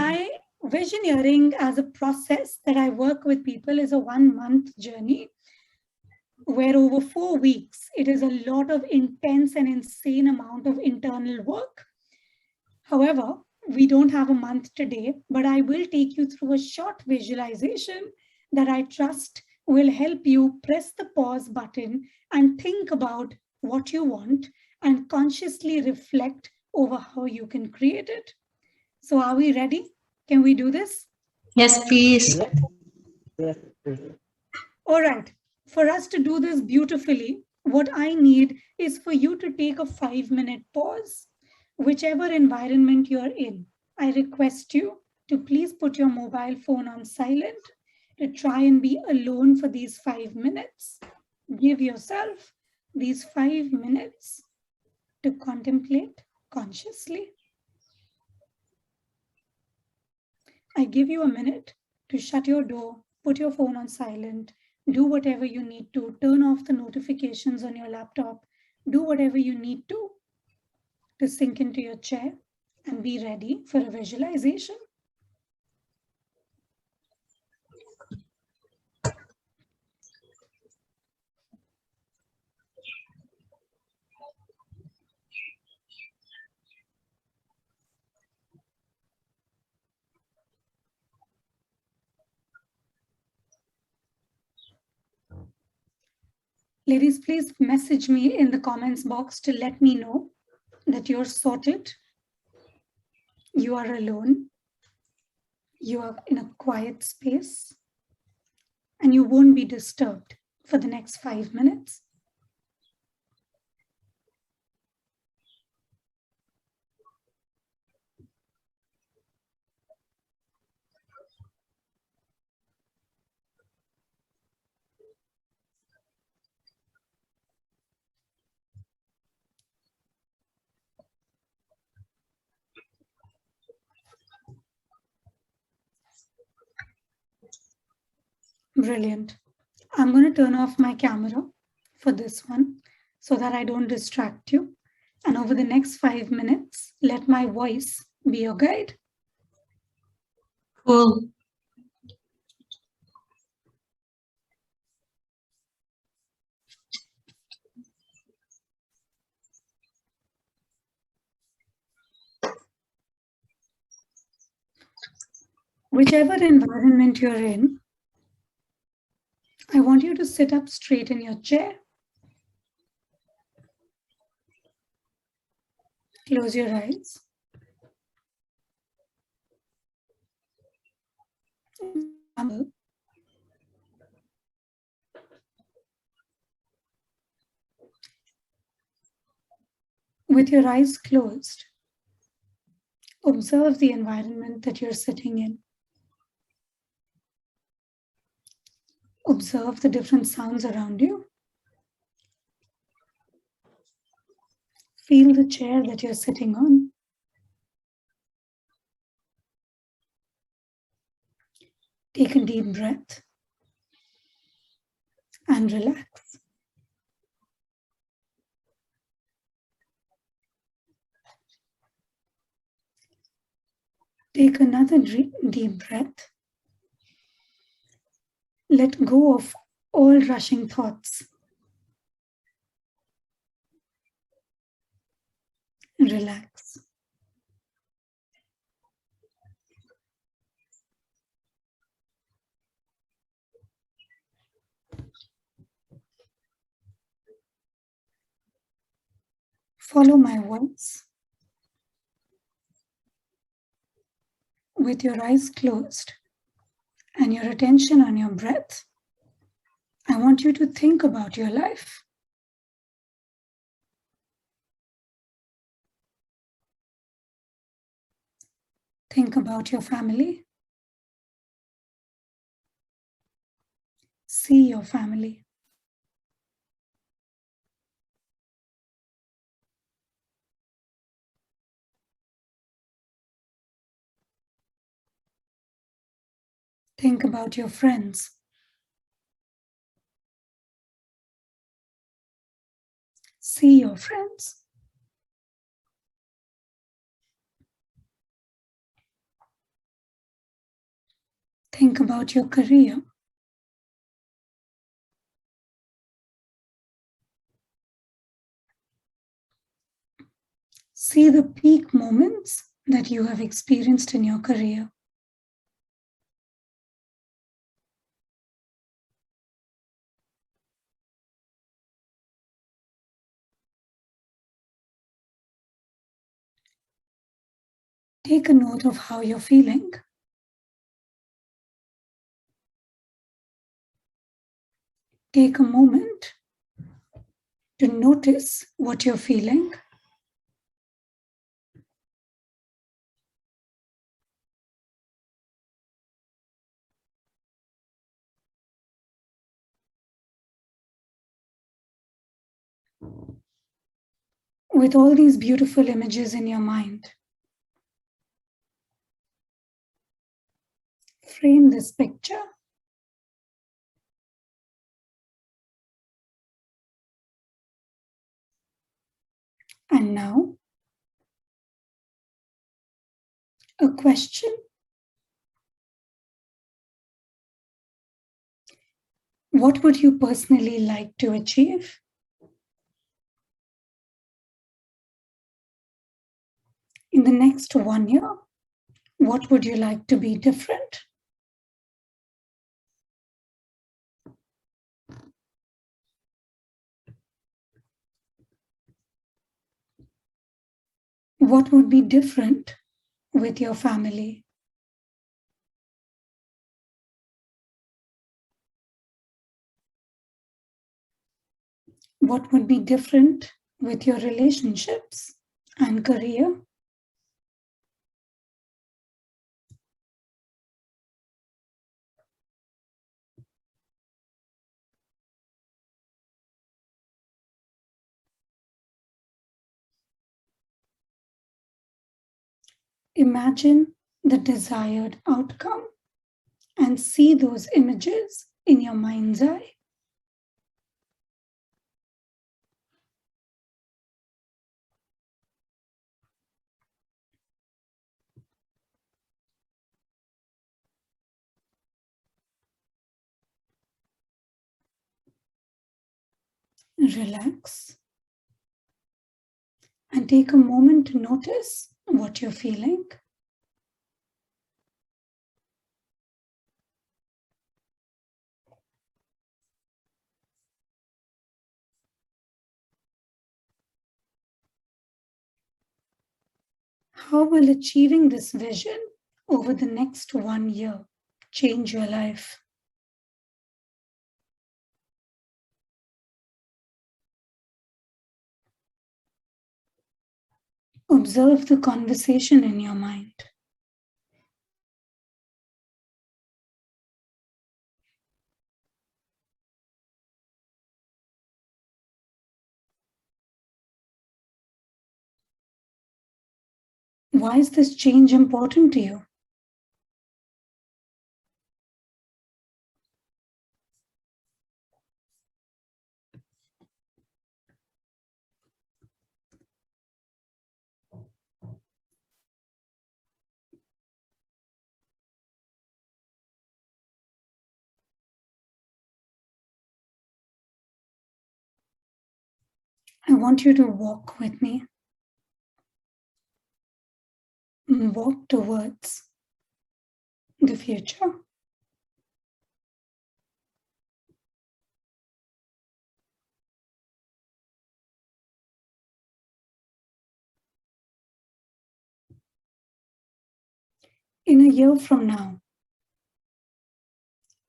visioneering as a process that I work with people is a 1-month journey where over 4 weeks, it is a lot of intense and insane amount of internal work. However, we don't have a month today, but I will take you through a short visualization that I trust will help you press the pause button and think about what you want and consciously reflect over how you can create it. So are we ready? Can we do this? Yes, please. Yes. All right. For us to do this beautifully, what I need is for you to take a 5-minute pause. Whichever environment you're in, I request you to please put your mobile phone on silent, to try and be alone for these 5 minutes. Give yourself these 5 minutes to contemplate consciously. I give you a minute to shut your door, put your phone on silent, do whatever you need to, turn off the notifications on your laptop, do whatever you need to sink into your chair and be ready for a visualization. Ladies, please message me in the comments box to let me know that you're sorted, you are alone, you are in a quiet space, and you won't be disturbed for the next 5 minutes. Brilliant. I'm going to turn off my camera for this one so that I don't distract you. And over the next 5 minutes, let my voice be your guide. Cool. Whichever environment you're in, I want you to sit up straight in your chair. Close your eyes. With your eyes closed, observe the environment that you're sitting in. Observe the different sounds around you. Feel the chair that you're sitting on. Take a deep breath and relax. Take another deep breath. Let go of all rushing thoughts. Relax. Follow my voice. With your eyes closed and your attention on your breath, I want you to think about your life. Think about your family. See your family. Think about your friends. See your friends. Think about your career. See the peak moments that you have experienced in your career. Take a note of how you're feeling. Take a moment to notice what you're feeling. With all these beautiful images in your mind, frame this picture. And now, a question. What would you personally like to achieve? In the next 1 year, what would you like to be different? What would be different with your family? What would be different with your relationships and career? Imagine the desired outcome and see those images in your mind's eye. Relax and take a moment to notice what you're feeling. How will achieving this vision over the next 1 year change your life? Observe the conversation in your mind. Why is this change important to you? I want you to walk with me. Walk towards the future. In a year from now,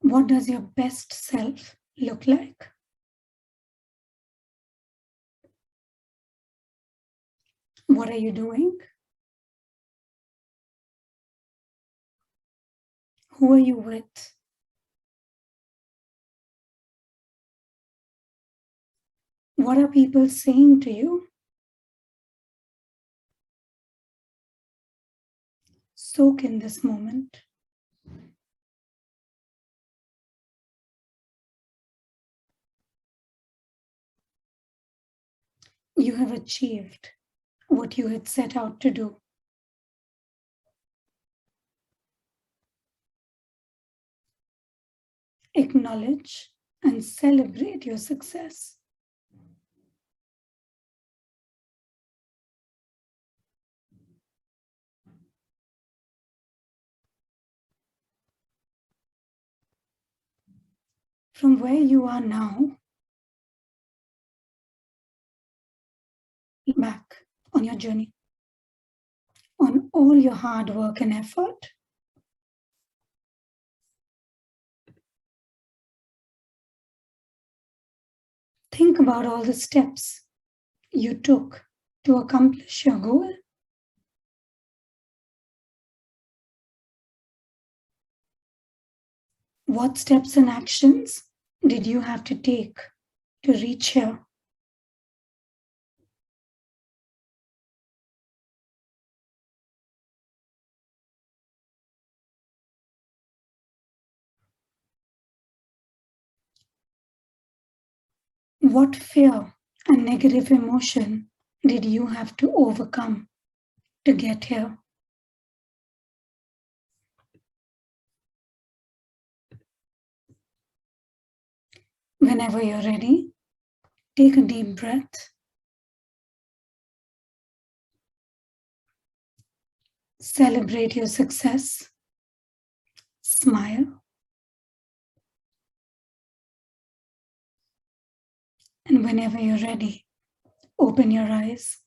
what does your best self look like? What are you doing? Who are you with? What are people saying to you? Soak in this moment. You have achieved what you had set out to do. Acknowledge and celebrate your success. From where you are now, look back on your journey, on all your hard work and effort. Think about all the steps you took to accomplish your goal. What steps and actions did you have to take to reach here? What fear and negative emotion did you have to overcome to get here? Whenever you're ready, take a deep breath. Celebrate your success. Smile. And whenever you're ready, open your eyes.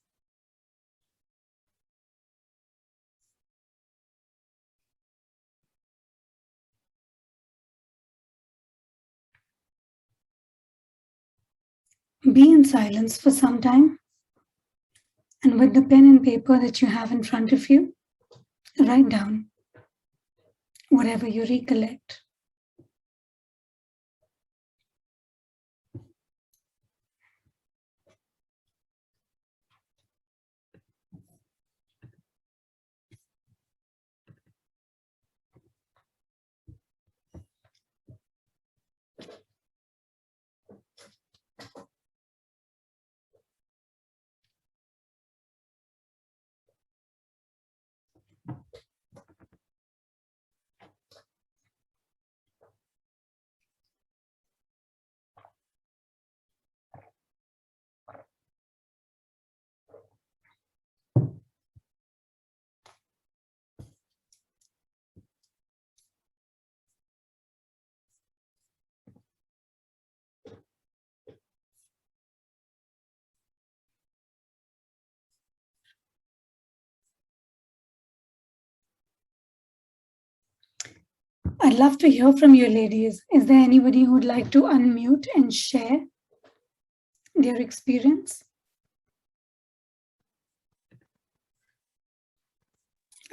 Be in silence for some time, and with the pen and paper that you have in front of you, write down whatever you recollect. I'd love to hear from you, ladies. Is there anybody who would like to unmute and share their experience?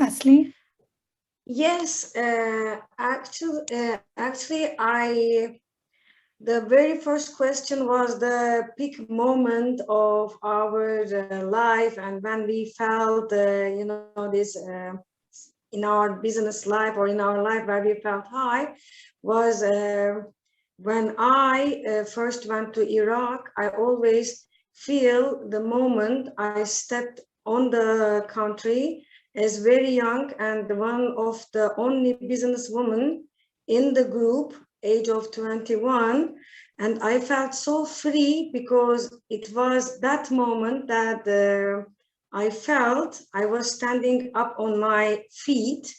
Asli? Yes, actually, the very first question was the peak moment of our life, and when we felt, this in our business life or in our life where we felt high, was when I first went to Iraq. I always feel the moment I stepped on the country as very young and one of the only businesswoman in the group, age of 21, and I felt so free because it was that moment that I felt I was standing up on my feet.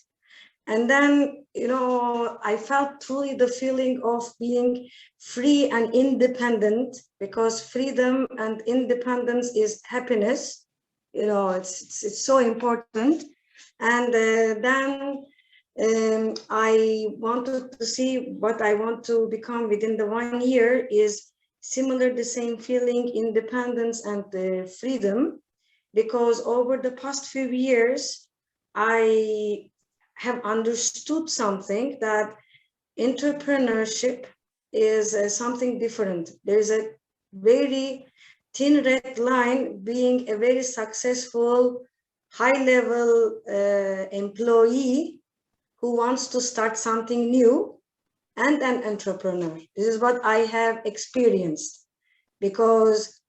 And then, I felt truly the feeling of being free and independent, because freedom and independence is happiness. It's so important. And then I wanted to see what I want to become within the 1 year is similar, the same feeling, independence and freedom, because over the past few years, I have understood something, that entrepreneurship is something different. There's a very thin red line being a very successful, high-level employee who wants to start something new, and an entrepreneur. This is what I have experienced, because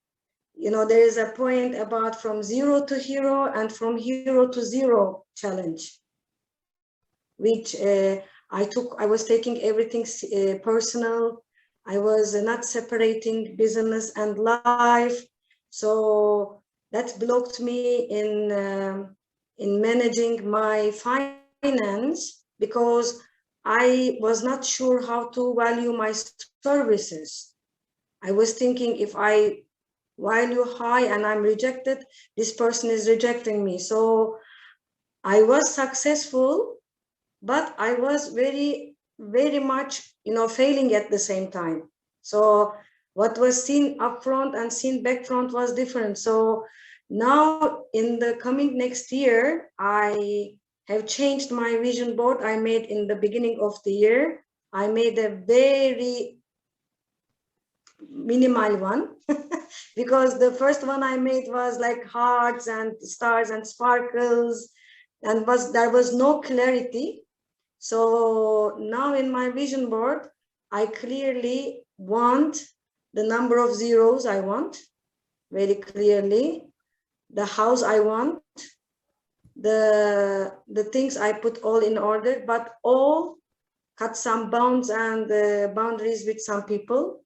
there is a point about from zero to hero and from hero to zero challenge, which I was taking everything personal. I was not separating business and life. So that blocked me in managing my finance, because I was not sure how to value my services. I was thinking, if I value high and I'm rejected, this person is rejecting me. So I was successful, but I was very, very much, failing at the same time. So what was seen up front and seen back front was different. So now in the coming next year, I have changed my vision board I made in the beginning of the year. I made a very minimal one because the first one I made was like hearts and stars and sparkles, and there was no clarity. So now in my vision board, I clearly want the number of zeros I want, very clearly, the house I want, the things I put all in order, but all cut some bounds and boundaries with some people,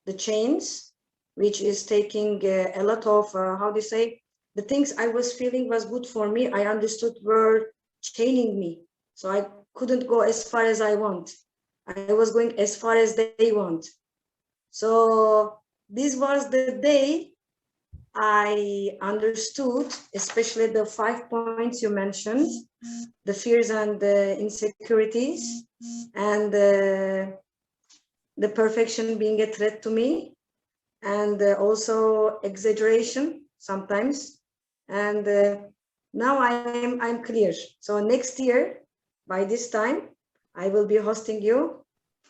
the chains, which is taking a lot of, how do you say, the things I was feeling was good for me, I understood were chaining me. So I couldn't go as far as I want. I was going as far as they want. So this was the day I understood, especially the 5 points you mentioned, the fears and the insecurities, and the perfection being a threat to me. and also exaggeration sometimes. And now I'm clear. So next year, by this time, I will be hosting you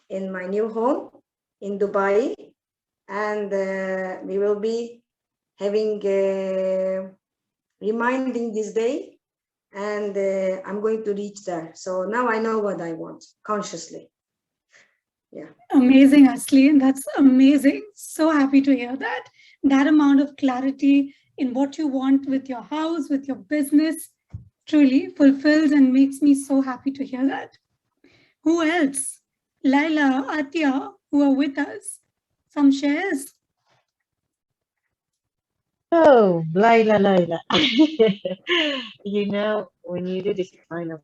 in my new home in Dubai, and we will be having reminding this day, and I'm going to reach there. So now I know what I want consciously. Yeah. Amazing, Asli. That's amazing. So happy to hear that. That amount of clarity in what you want with your house, with your business, truly fulfills and makes me so happy to hear that. Who else? Laila, Atya, who are with us. Some shares? Oh, Laila. You know, when you do this kind of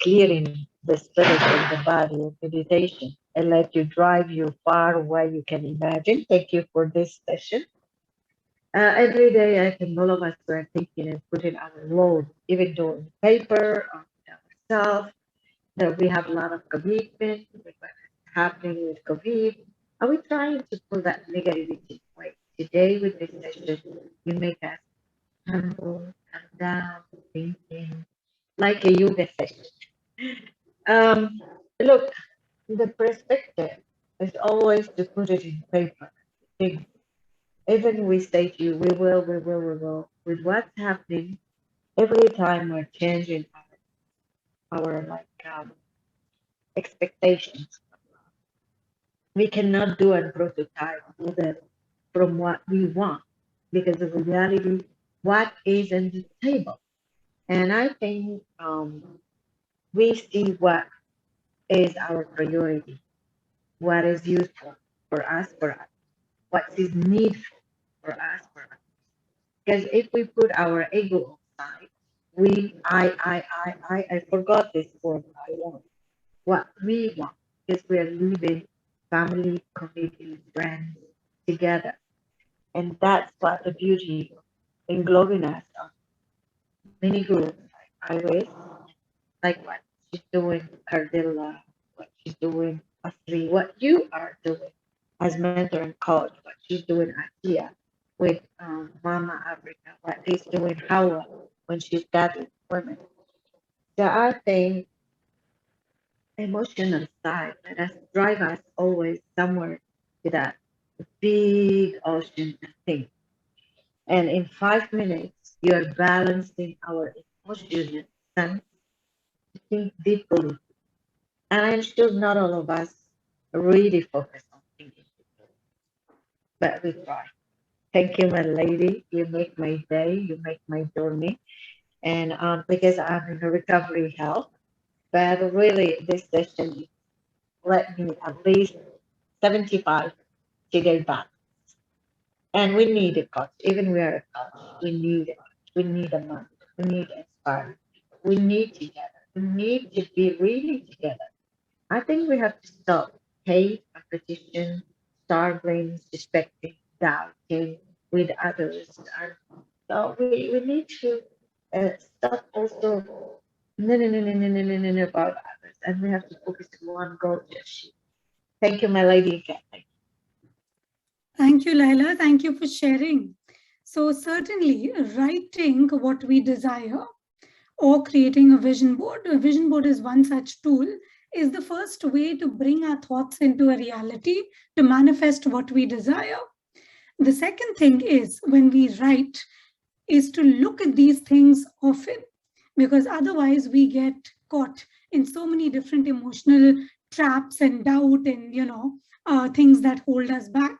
clearing the spirit of the body of meditation and let you drive you far away you can imagine. Thank you for this session. Every day, I think all of us were thinking and putting our load, even though in paper, on ourselves, that we have a lot of commitment with what's happening with COVID. Are we trying to pull that negativity away? Today, with this session, you make us humble, calm down, thinking, like a yoga session. Um, Look, the perspective is always to put it in paper. Think, even we say to you, we will. With what's happening, every time we're changing our like expectations. We cannot do a prototype from what we want because of the reality, what is on the table. And I think we see what is our priority, what is useful for us, what is needful for us. Because if we put our ego aside, I forgot this word, I want, what we want, because we're living family, community, friends together. And that's what the beauty englobing us on many groups like Iris, like what she's doing, Cardilla, what she's doing, Asri, what you are doing as mentor and coach, what she's doing Atia with Mama Africa, what she's doing Hawa when she's gathering women. So I think emotional side let us drive us always somewhere to that big ocean of things. And in 5 minutes, you are balancing our emotional sense to think deeply. And I'm sure not all of us really focus on thinking deeply, but we try. Thank you, my lady. You make my day, you make my journey. And because I'm in a recovery health, but really this session let me at least 75 to get back. And we need a coach. Even we are a coach, we need it. We need a month. We need inspire. We need together. We need to be really together. I think we have to stop hate, competition, starving, suspecting, doubting with others. And so we need to stop also no about others. And we have to focus on one goal to achieve. Thank you, my lady. Again. Thank you, Laila. Thank you for sharing. So certainly writing what we desire or creating a vision board is one such tool, is the first way to bring our thoughts into a reality, to manifest what we desire. The second thing is, when we write, is to look at these things often, because otherwise we get caught in so many different emotional traps and doubt and things that hold us back.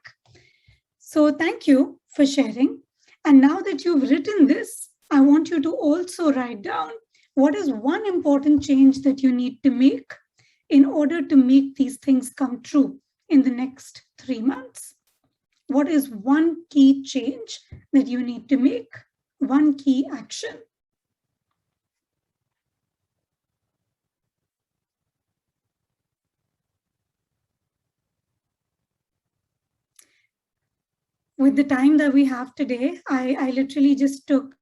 So thank you for sharing. And now that you've written this, I want you to also write down what is one important change that you need to make in order to make these things come true in the next 3 months. What is one key change that you need to make? One key action. With the time that we have today, I literally just took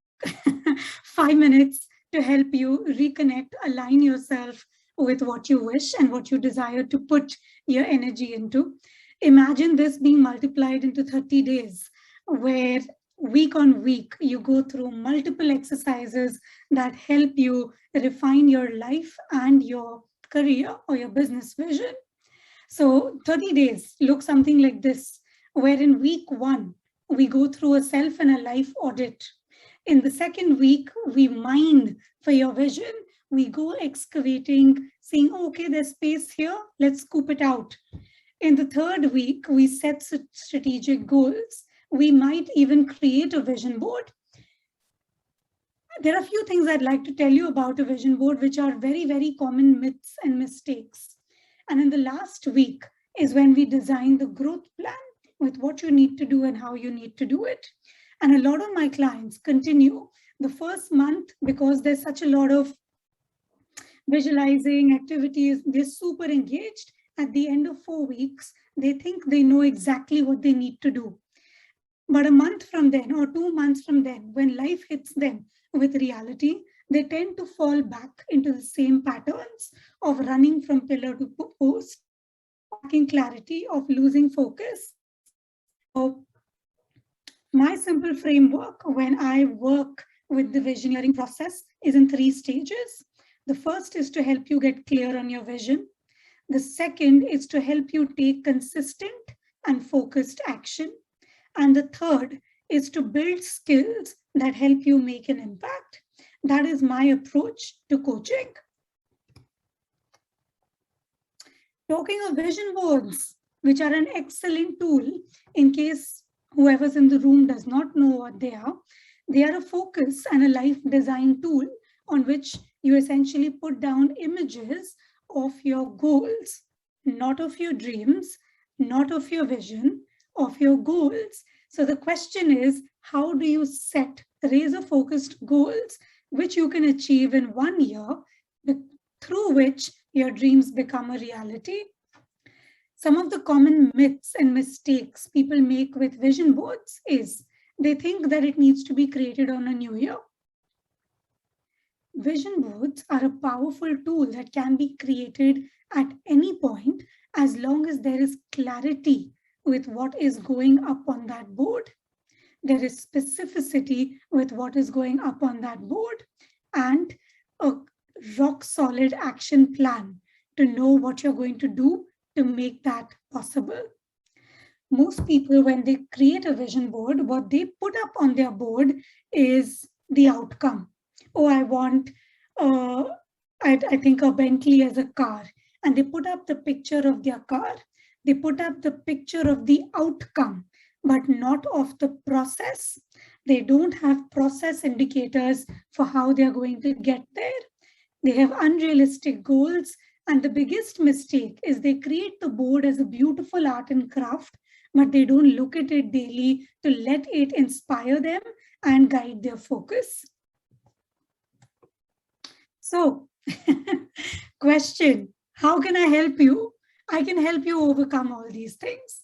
5 minutes to help you reconnect, align yourself with what you wish and what you desire to put your energy into. Imagine this being multiplied into 30 days, where week on week, you go through multiple exercises that help you refine your life and your career or your business vision. So 30 days look something like this, where in week 1, we go through a self and a life audit. In the second week, we mine for your vision. We go excavating, saying, okay, there's space here, let's scoop it out. In the third week, we set strategic goals. We might even create a vision board. There are a few things I'd like to tell you about a vision board, which are very, very common myths and mistakes. And in the last week is when we design the growth plan with what you need to do and how you need to do it. And a lot of my clients continue the first month because there's such a lot of visualizing activities. They're super engaged. At the end of 4 weeks, they think they know exactly what they need to do. But a month from then or 2 months from then, when life hits them with reality, they tend to fall back into the same patterns of running from pillar to post, lacking clarity, of losing focus. So my simple framework when I work with the visioneering process is in 3 stages. The first is to help you get clear on your vision. The second is to help you take consistent and focused action. And the third is to build skills that help you make an impact. That is my approach to coaching. Talking of vision boards, which are an excellent tool in case whoever's in the room does not know what they are a focus and a life design tool on which you essentially put down images of your goals, not of your dreams, not of your vision, of your goals. So the question is, how do you set razor-focused goals which you can achieve in 1 year, through which your dreams become a reality? Some of the common myths and mistakes people make with vision boards is they think that it needs to be created on a new year. Vision boards are a powerful tool that can be created at any point as long as there is clarity with what is going up on that board. There is specificity with what is going up on that board and a rock solid action plan to know what you're going to do to make that possible. Most people, when they create a vision board, what they put up on their board is the outcome. Oh, I want, I think a Bentley as a car. And they put up the picture of their car. They put up the picture of the outcome, but not of the process. They don't have process indicators for how they're going to get there. They have unrealistic goals. And the biggest mistake is they create the board as a beautiful art and craft, but they don't look at it daily to let it inspire them and guide their focus. So, question, how can I help you? I can help you overcome all these things.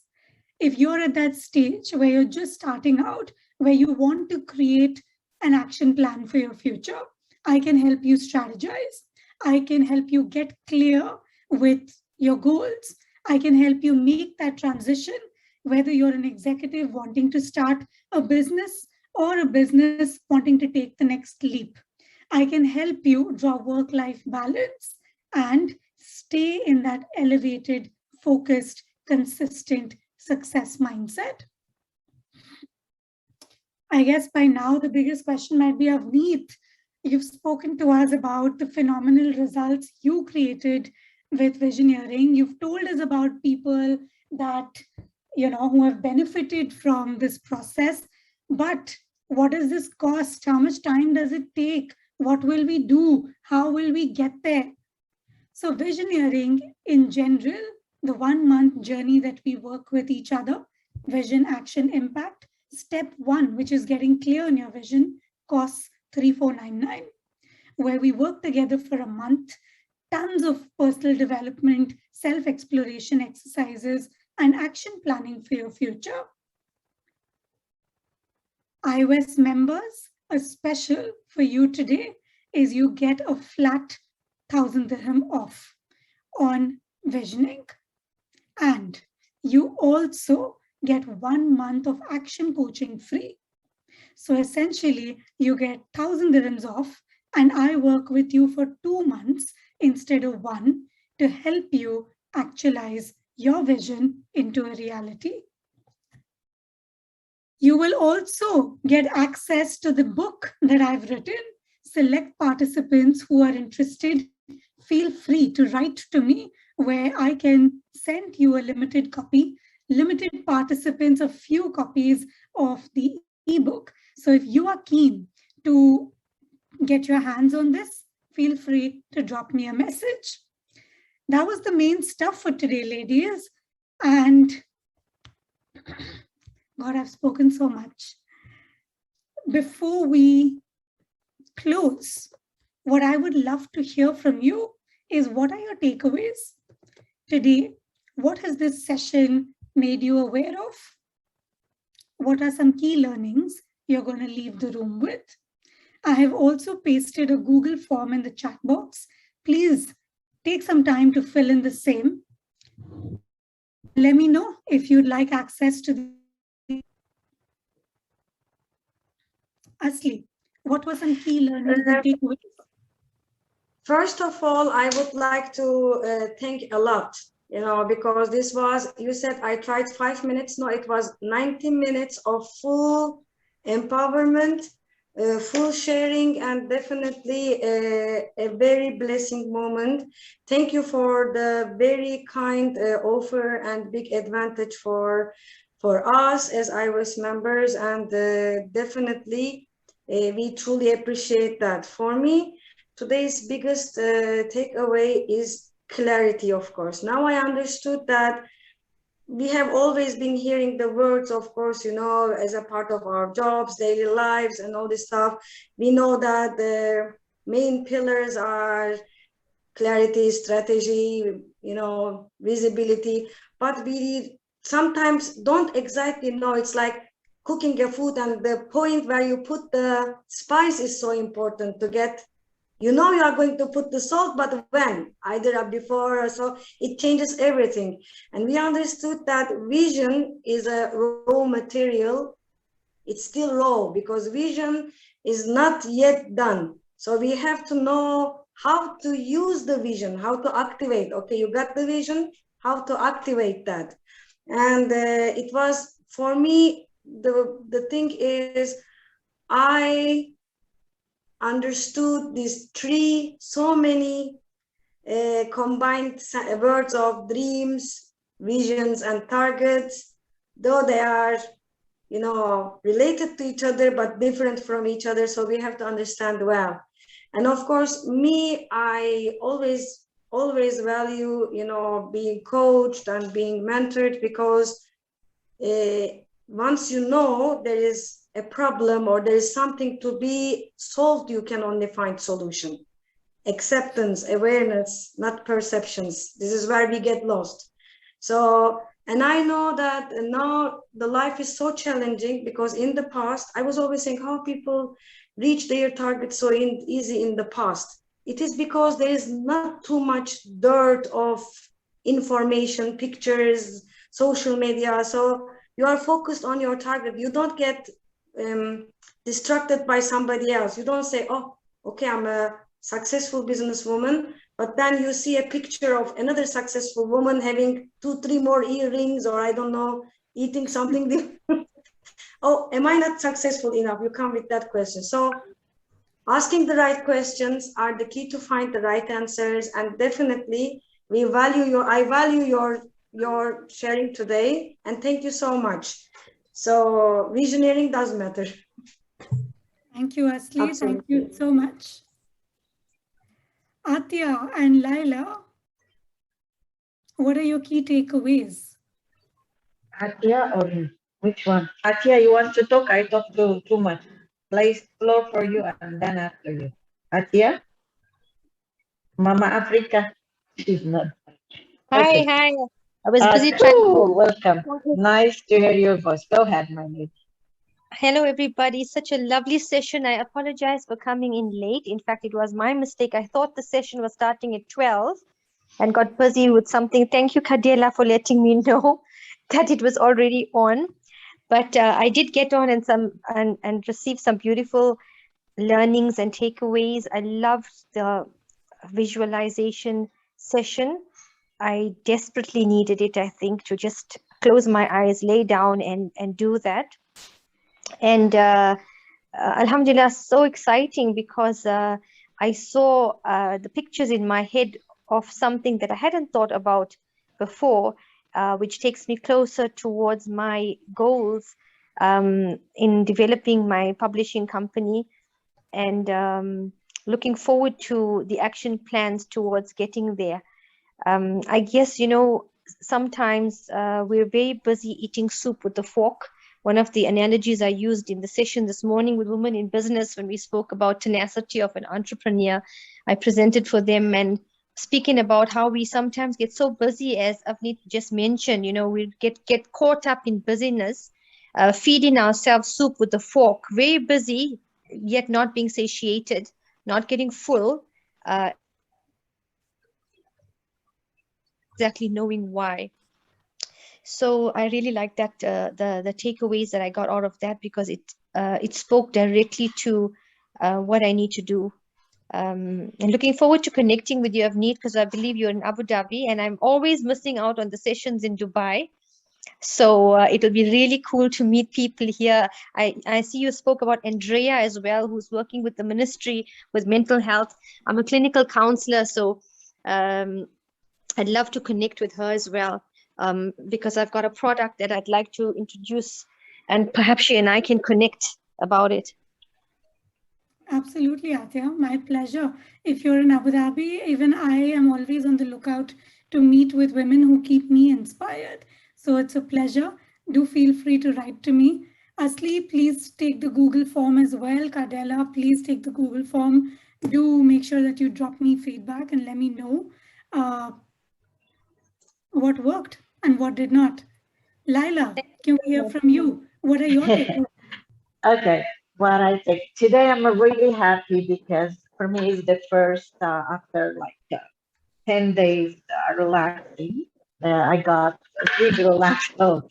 If you're at that stage where you're just starting out, where you want to create an action plan for your future, I can help you strategize. I can help you get clear with your goals. I can help you make that transition, whether you're an executive wanting to start a business or a business wanting to take the next leap. I can help you draw work-life balance and stay in that elevated, focused, consistent success mindset. I guess by now the biggest question might be, Avneet, you've spoken to us about the phenomenal results you created with Visioneering. You've told us about people that, who have benefited from this process. But what does this cost? How much time does it take? What will we do? How will we get there? So Visioneering in general, the 1 month journey that we work with each other, vision, action, impact, step 1, which is getting clear on your vision, costs 3,499, where we work together for a month, tons of personal development, self-exploration exercises, and action planning for your future. iOS members, a special for you today is you get a flat 1,000 dirham off on Visioning. And you also get 1 month of action coaching free. So essentially, you get 1,000 dirhams off, and I work with you for 2 months instead of 1 to help you actualize your vision into a reality. You will also get access to the book that I've written. Select participants who are interested, feel free to write to me where I can send you a limited copy, limited participants, a few copies of the ebook. So if you are keen to get your hands on this, feel free to drop me a message. That was the main stuff for today, ladies. And God, I've spoken so much. Before we close, what I would love to hear from you is, what are your takeaways today? What has this session made you aware of? What are some key learnings you're going to leave the room with? I have also pasted a Google form in the chat box. Please take some time to fill in the same. Let me know if you'd like access to the Asli, what were some key learnings and takeaways? First of all, I would like to thank a lot, because this was, you said I tried 5 minutes. No, it was 90 minutes of full empowerment, full sharing, and definitely a very blessing moment. Thank you for the very kind offer and big advantage for us as IRIS members, and definitely we truly appreciate that. For me, today's biggest takeaway is clarity, of course. Now I understood that we have always been hearing the words, of course, as a part of our jobs, daily lives, and all this stuff. We know that the main pillars are clarity, strategy, visibility, but we sometimes don't exactly know. It's like cooking a food, and the point where you put the spice is so important to get. You are going to put the salt, but when? Either before or so, it changes everything. And we understood that vision is a raw material. It's still raw because vision is not yet done. So we have to know how to use the vision, how to activate. Okay, you got the vision, how to activate that. And it was, for me, the thing is, I understood these so many combined words of dreams, visions, and targets, though they are, related to each other, but different from each other. So we have to understand well. And of course, I always value, being coached and being mentored, because once there is a problem or there is something to be solved, you can only find solution. Acceptance, awareness, not perceptions. This is where we get lost. So, and I know that now the life is so challenging, because in the past, I was always saying how people reach their targets so easy in the past. It is because there is not too much dirt of information, pictures, social media. So you are focused on your target. You don't get distracted by somebody else. You don't say, oh, okay, I'm a successful businesswoman, but then you see a picture of another successful woman having 2-3 more earrings, or I don't know, eating something different. Oh, am I not successful enough? You come with that question. So asking the right questions are the key to find the right answers. And definitely I value your sharing today, and thank you so much. So visioneering does matter. Thank you, Asli. Absolutely. Thank you so much. Atya and Laila, what are your key takeaways? Atya or me? Which one? Atya, you want to talk? I talk too much. Place floor for you and then after you. Atya? Mama Africa? She's not. Okay. Hi. I was busy trying. Welcome. Nice to hear your voice. Go ahead, my lady. Hello, everybody. Such a lovely session. I apologize for coming in late. In fact, it was my mistake. I thought the session was starting at 12 and got busy with something. Thank you, Kadela, for letting me know. that it was already on. But I did get on and receive some beautiful learnings and takeaways. I loved the visualization session. I desperately needed it, I think, to just close my eyes, lay down and do that. And Alhamdulillah, so exciting because I saw the pictures in my head of something that I hadn't thought about before, which takes me closer towards my goals in developing my publishing company, and looking forward to the action plans towards getting there. I guess, sometimes we're very busy eating soup with a fork. One of the analogies I used in the session this morning with Women in Business, when we spoke about tenacity of an entrepreneur, I presented for them and speaking about how we sometimes get so busy, as Avneet just mentioned, we get caught up in busyness, feeding ourselves soup with a fork, very busy, yet not being satiated, not getting full, exactly knowing why. So I really like that the takeaways that I got out of that, because it spoke directly to what I need to do. And looking forward to connecting with you, Avneet, because I believe you're in Abu Dhabi, and I'm always missing out on the sessions in Dubai. So it'll be really cool to meet people here. I see you spoke about Andrea as well, who's working with the ministry with mental health. I'm a clinical counselor, so I'd love to connect with her as well, because I've got a product that I'd like to introduce, and perhaps she and I can connect about it. Absolutely, Atya. My pleasure. If you're in Abu Dhabi, even I am always on the lookout to meet with women who keep me inspired. So it's a pleasure. Do feel free to write to me. Asli, please take the Google form as well. Cardella, please take the Google form. Do make sure that you drop me feedback and let me know what worked and what did not. Laila, can we hear from you? What are your takeaways? Okay, what I think today, I'm really happy because for me it's the first after like 10 days relaxing. I got really relaxed. So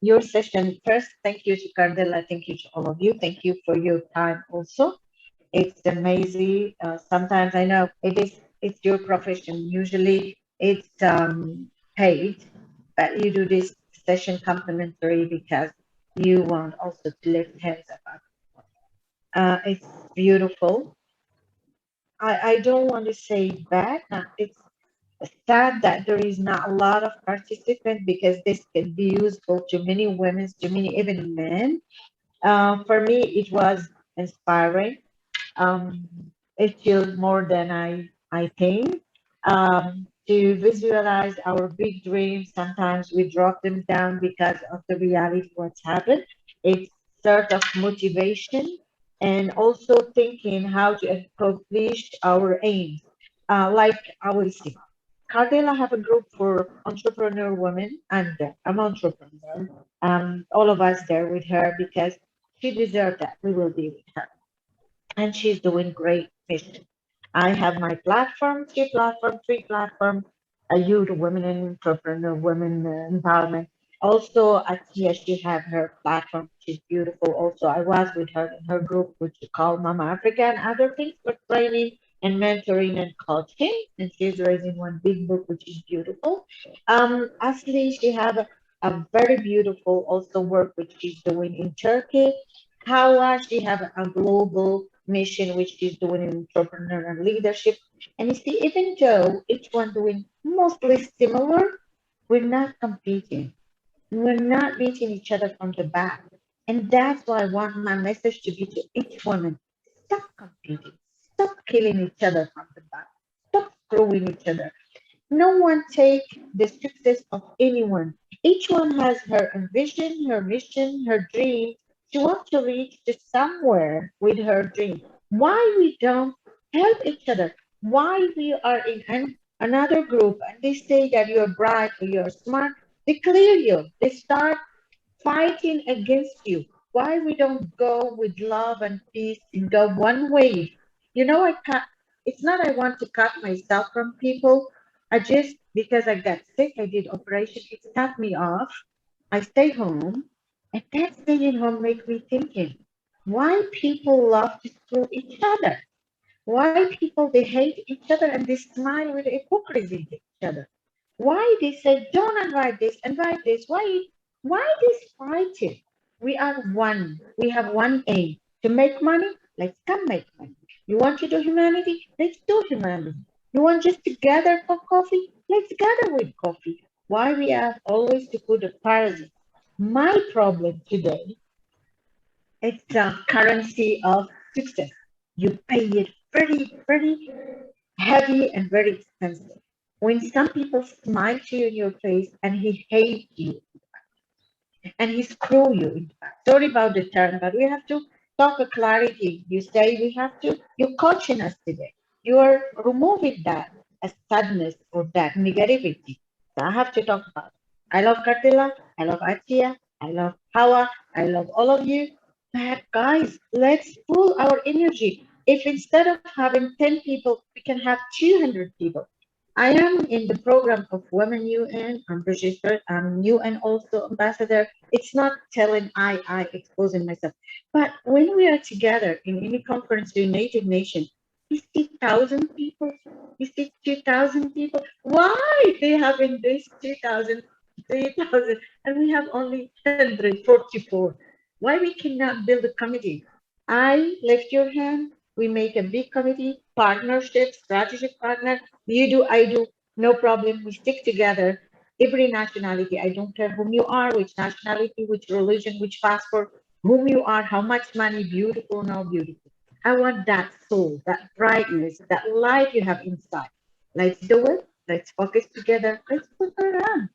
your session first, thank you to Cardella, thank you to all of you, thank you for your time also. It's amazing. Sometimes I know it's your profession. Usually it's paid, but you do this session complimentary because you want also to lift hands up. It's beautiful. I don't want to say bad. It's sad that there is not a lot of participants because this can be useful to many women, to many even men. For me, it was inspiring. Um, it feels more than I think. To visualize our big dreams, sometimes we drop them down because of the reality what's happened. It's sort of motivation and also thinking how to accomplish our aims. Like I will say, Cardell, I have a group for entrepreneur women, and I'm entrepreneur. All of us there with her because she deserved that. We will be with her, and she's doing great mission. I have my platform, three platforms, a youth, women in entrepreneur, women empowerment. Also, Atia, she have her platform, which is beautiful. Also, I was with her in her group, which is called Mama Africa and other things for training and mentoring and coaching. And she's raising one big book, which is beautiful. Asli, she have a very beautiful also work which she's doing in Turkey. Hawa, she have a global mission which she's doing in entrepreneurial leadership. And you see, even though each one doing mostly similar, we're not competing. We're not beating each other from the back. And that's why I want my message to be to each woman. Stop competing. Stop killing each other from the back. Stop screwing each other. No one take the success of anyone. Each one has her ambition, her mission, her dream. She wants to reach to somewhere with her dream. Why we don't help each other? Why we are in another group and they say that you're bright or you're smart? They clear you. They start fighting against you. Why we don't go with love and peace and go one way? I can't. It's not I want to cut myself from people. I just because I got sick, I did operation, it stopped me off. I stayed home, and that staying at home made me thinking, why people love to screw each other? Why people they hate each other and they smile with hypocrisy to each other? Why they say don't invite this, invite this? Why this fighting? We are one. We have one aim to make money. Let's come make money. You want to do humanity? Let's do humanity. You want just to gather for coffee? Let's gather with coffee. Why we have always to put a parasite? My problem today, it's a currency of success. You pay it very, very heavy and very expensive. When some people smile to you in your face and he hates you and he screw you, in fact. Sorry about the term, but we have to talk a clarity. You say we have to, you're coaching us today. You are removing that as sadness or that negativity. So I have to talk about it. I love Cartilla, I love Atia, I love Hawa, I love all of you. But guys, let's pull our energy. If instead of having 10 people, we can have 200 people. I am in the program of Women UN. I'm registered. I'm UN also ambassador. It's not telling I exposing myself. But when we are together in any conference, United Nations, we see 1,000 people. We see 2,000 people. Why they having this 2,000, 3,000, and we have only 144? Why we cannot build a committee? I lift your hand. We make a big committee, partnership, strategic partner. You do, I do, no problem. We stick together. Every nationality, I don't care whom you are, which nationality, which religion, which passport, whom you are, how much money, beautiful, no beautiful. I want that soul, that brightness, that light you have inside. Let's do it. Let's focus together. Let's put it on.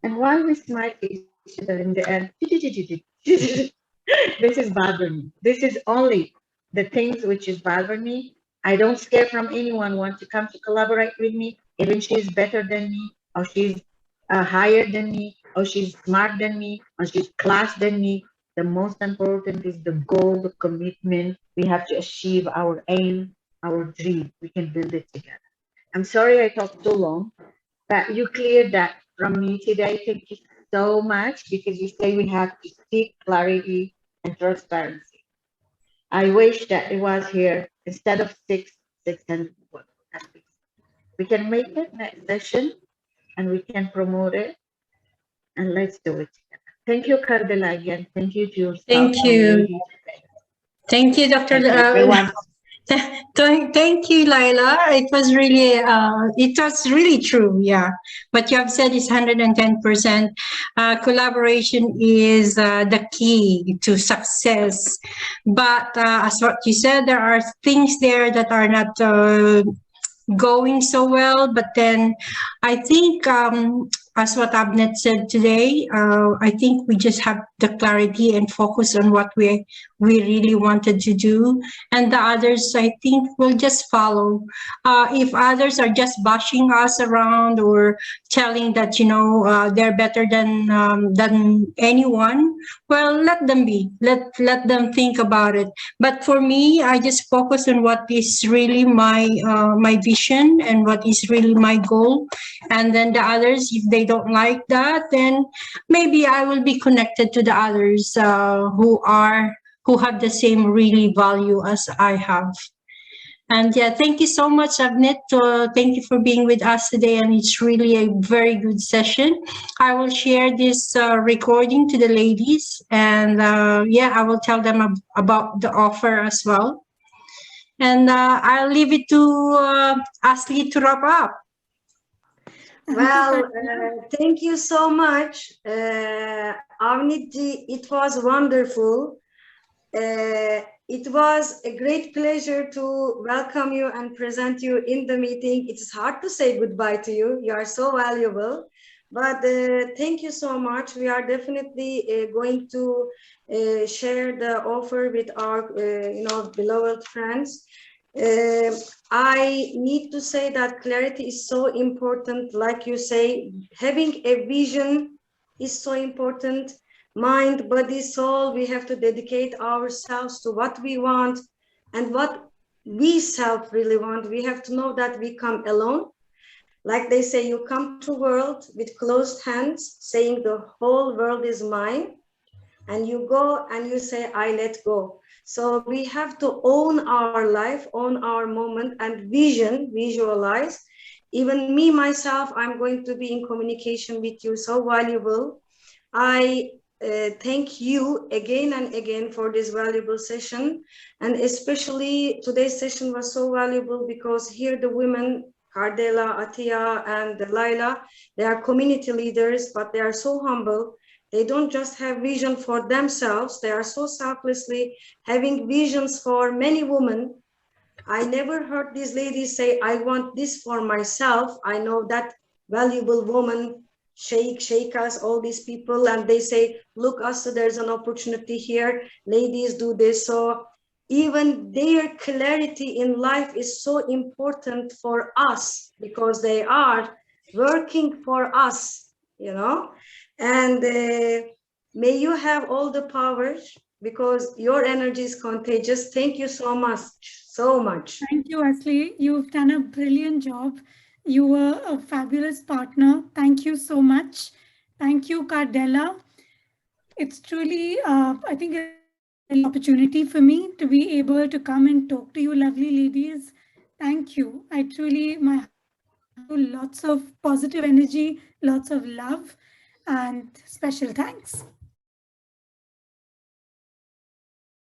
And while we smile to each other in the end, this is bothering me. This is only the things which is bothering me. I don't scare from anyone want to come to collaborate with me, even she's better than me, or she's higher than me, or she's smart than me, or she's class than me. The most important is the goal, the commitment. We have to achieve our aim, our dream. We can build it together. I'm sorry I talked too long, but you cleared that from me today. Thank you so much because you say we have to seek clarity and transparency. I wish that it was here instead of 600 at least. We can make it next session and we can promote it and let's do it together. Thank you, Cardella, again. Thank you to your staff. Thank you. Thank you, Dr. Thank you, everyone. Thank you, Laila. It was really true. Yeah. What you have said is 110%. Collaboration is the key to success. But as what you said, there are things there that are not going so well. But then I think, as what Avneet said today, I think we just have the clarity and focus on what we really wanted to do. And the others, I think, will just follow. If others are just bashing us around or telling that, they're better than anyone, well, let them be. Let them think about it. But for me, I just focus on what is really my vision and what is really my goal. And then the others, if they don't like that, then maybe I will be connected to the others who have the same really value as I have. And yeah, thank you so much, Avneet. Thank you for being with us today. And it's really a very good session. I will share this recording to the ladies. And I will tell them about the offer as well. And I'll leave it to Ashley to wrap up. Well, thank you so much, Avneet. It was wonderful. It was a great pleasure to welcome you and present you in the meeting. It is hard to say goodbye to you. You are so valuable. But thank you so much. We are definitely going to share the offer with our beloved friends. I need to say that clarity is so important. Like you say, having a vision is so important. Mind, body, soul, we have to dedicate ourselves to what we want and what we self really want. We have to know that we come alone. Like they say, you come to world with closed hands, saying the whole world is mine, and you go and you say, I let go. So we have to own our life, own our moment, and visualize. Even me, myself, I'm going to be in communication with you, so valuable. I thank you again and again for this valuable session. And especially today's session was so valuable because here the women, Cardella, Atia, and Laila, they are community leaders, but they are so humble. They don't just have vision for themselves. They are so selflessly having visions for many women. I never heard these ladies say, I want this for myself. I know that valuable woman, Sheikhas, all these people, and they say, look, us, there's an opportunity here. Ladies do this. So even their clarity in life is so important for us because they are working for us, you know. And may you have all the power because your energy is contagious. Thank you so much, so much. Thank you, Asli. You've done a brilliant job. You were a fabulous partner. Thank you so much. Thank you, Cardella. It's truly, I think, an opportunity for me to be able to come and talk to you, lovely ladies. Thank you. I truly, lots of positive energy, lots of love, and special thanks.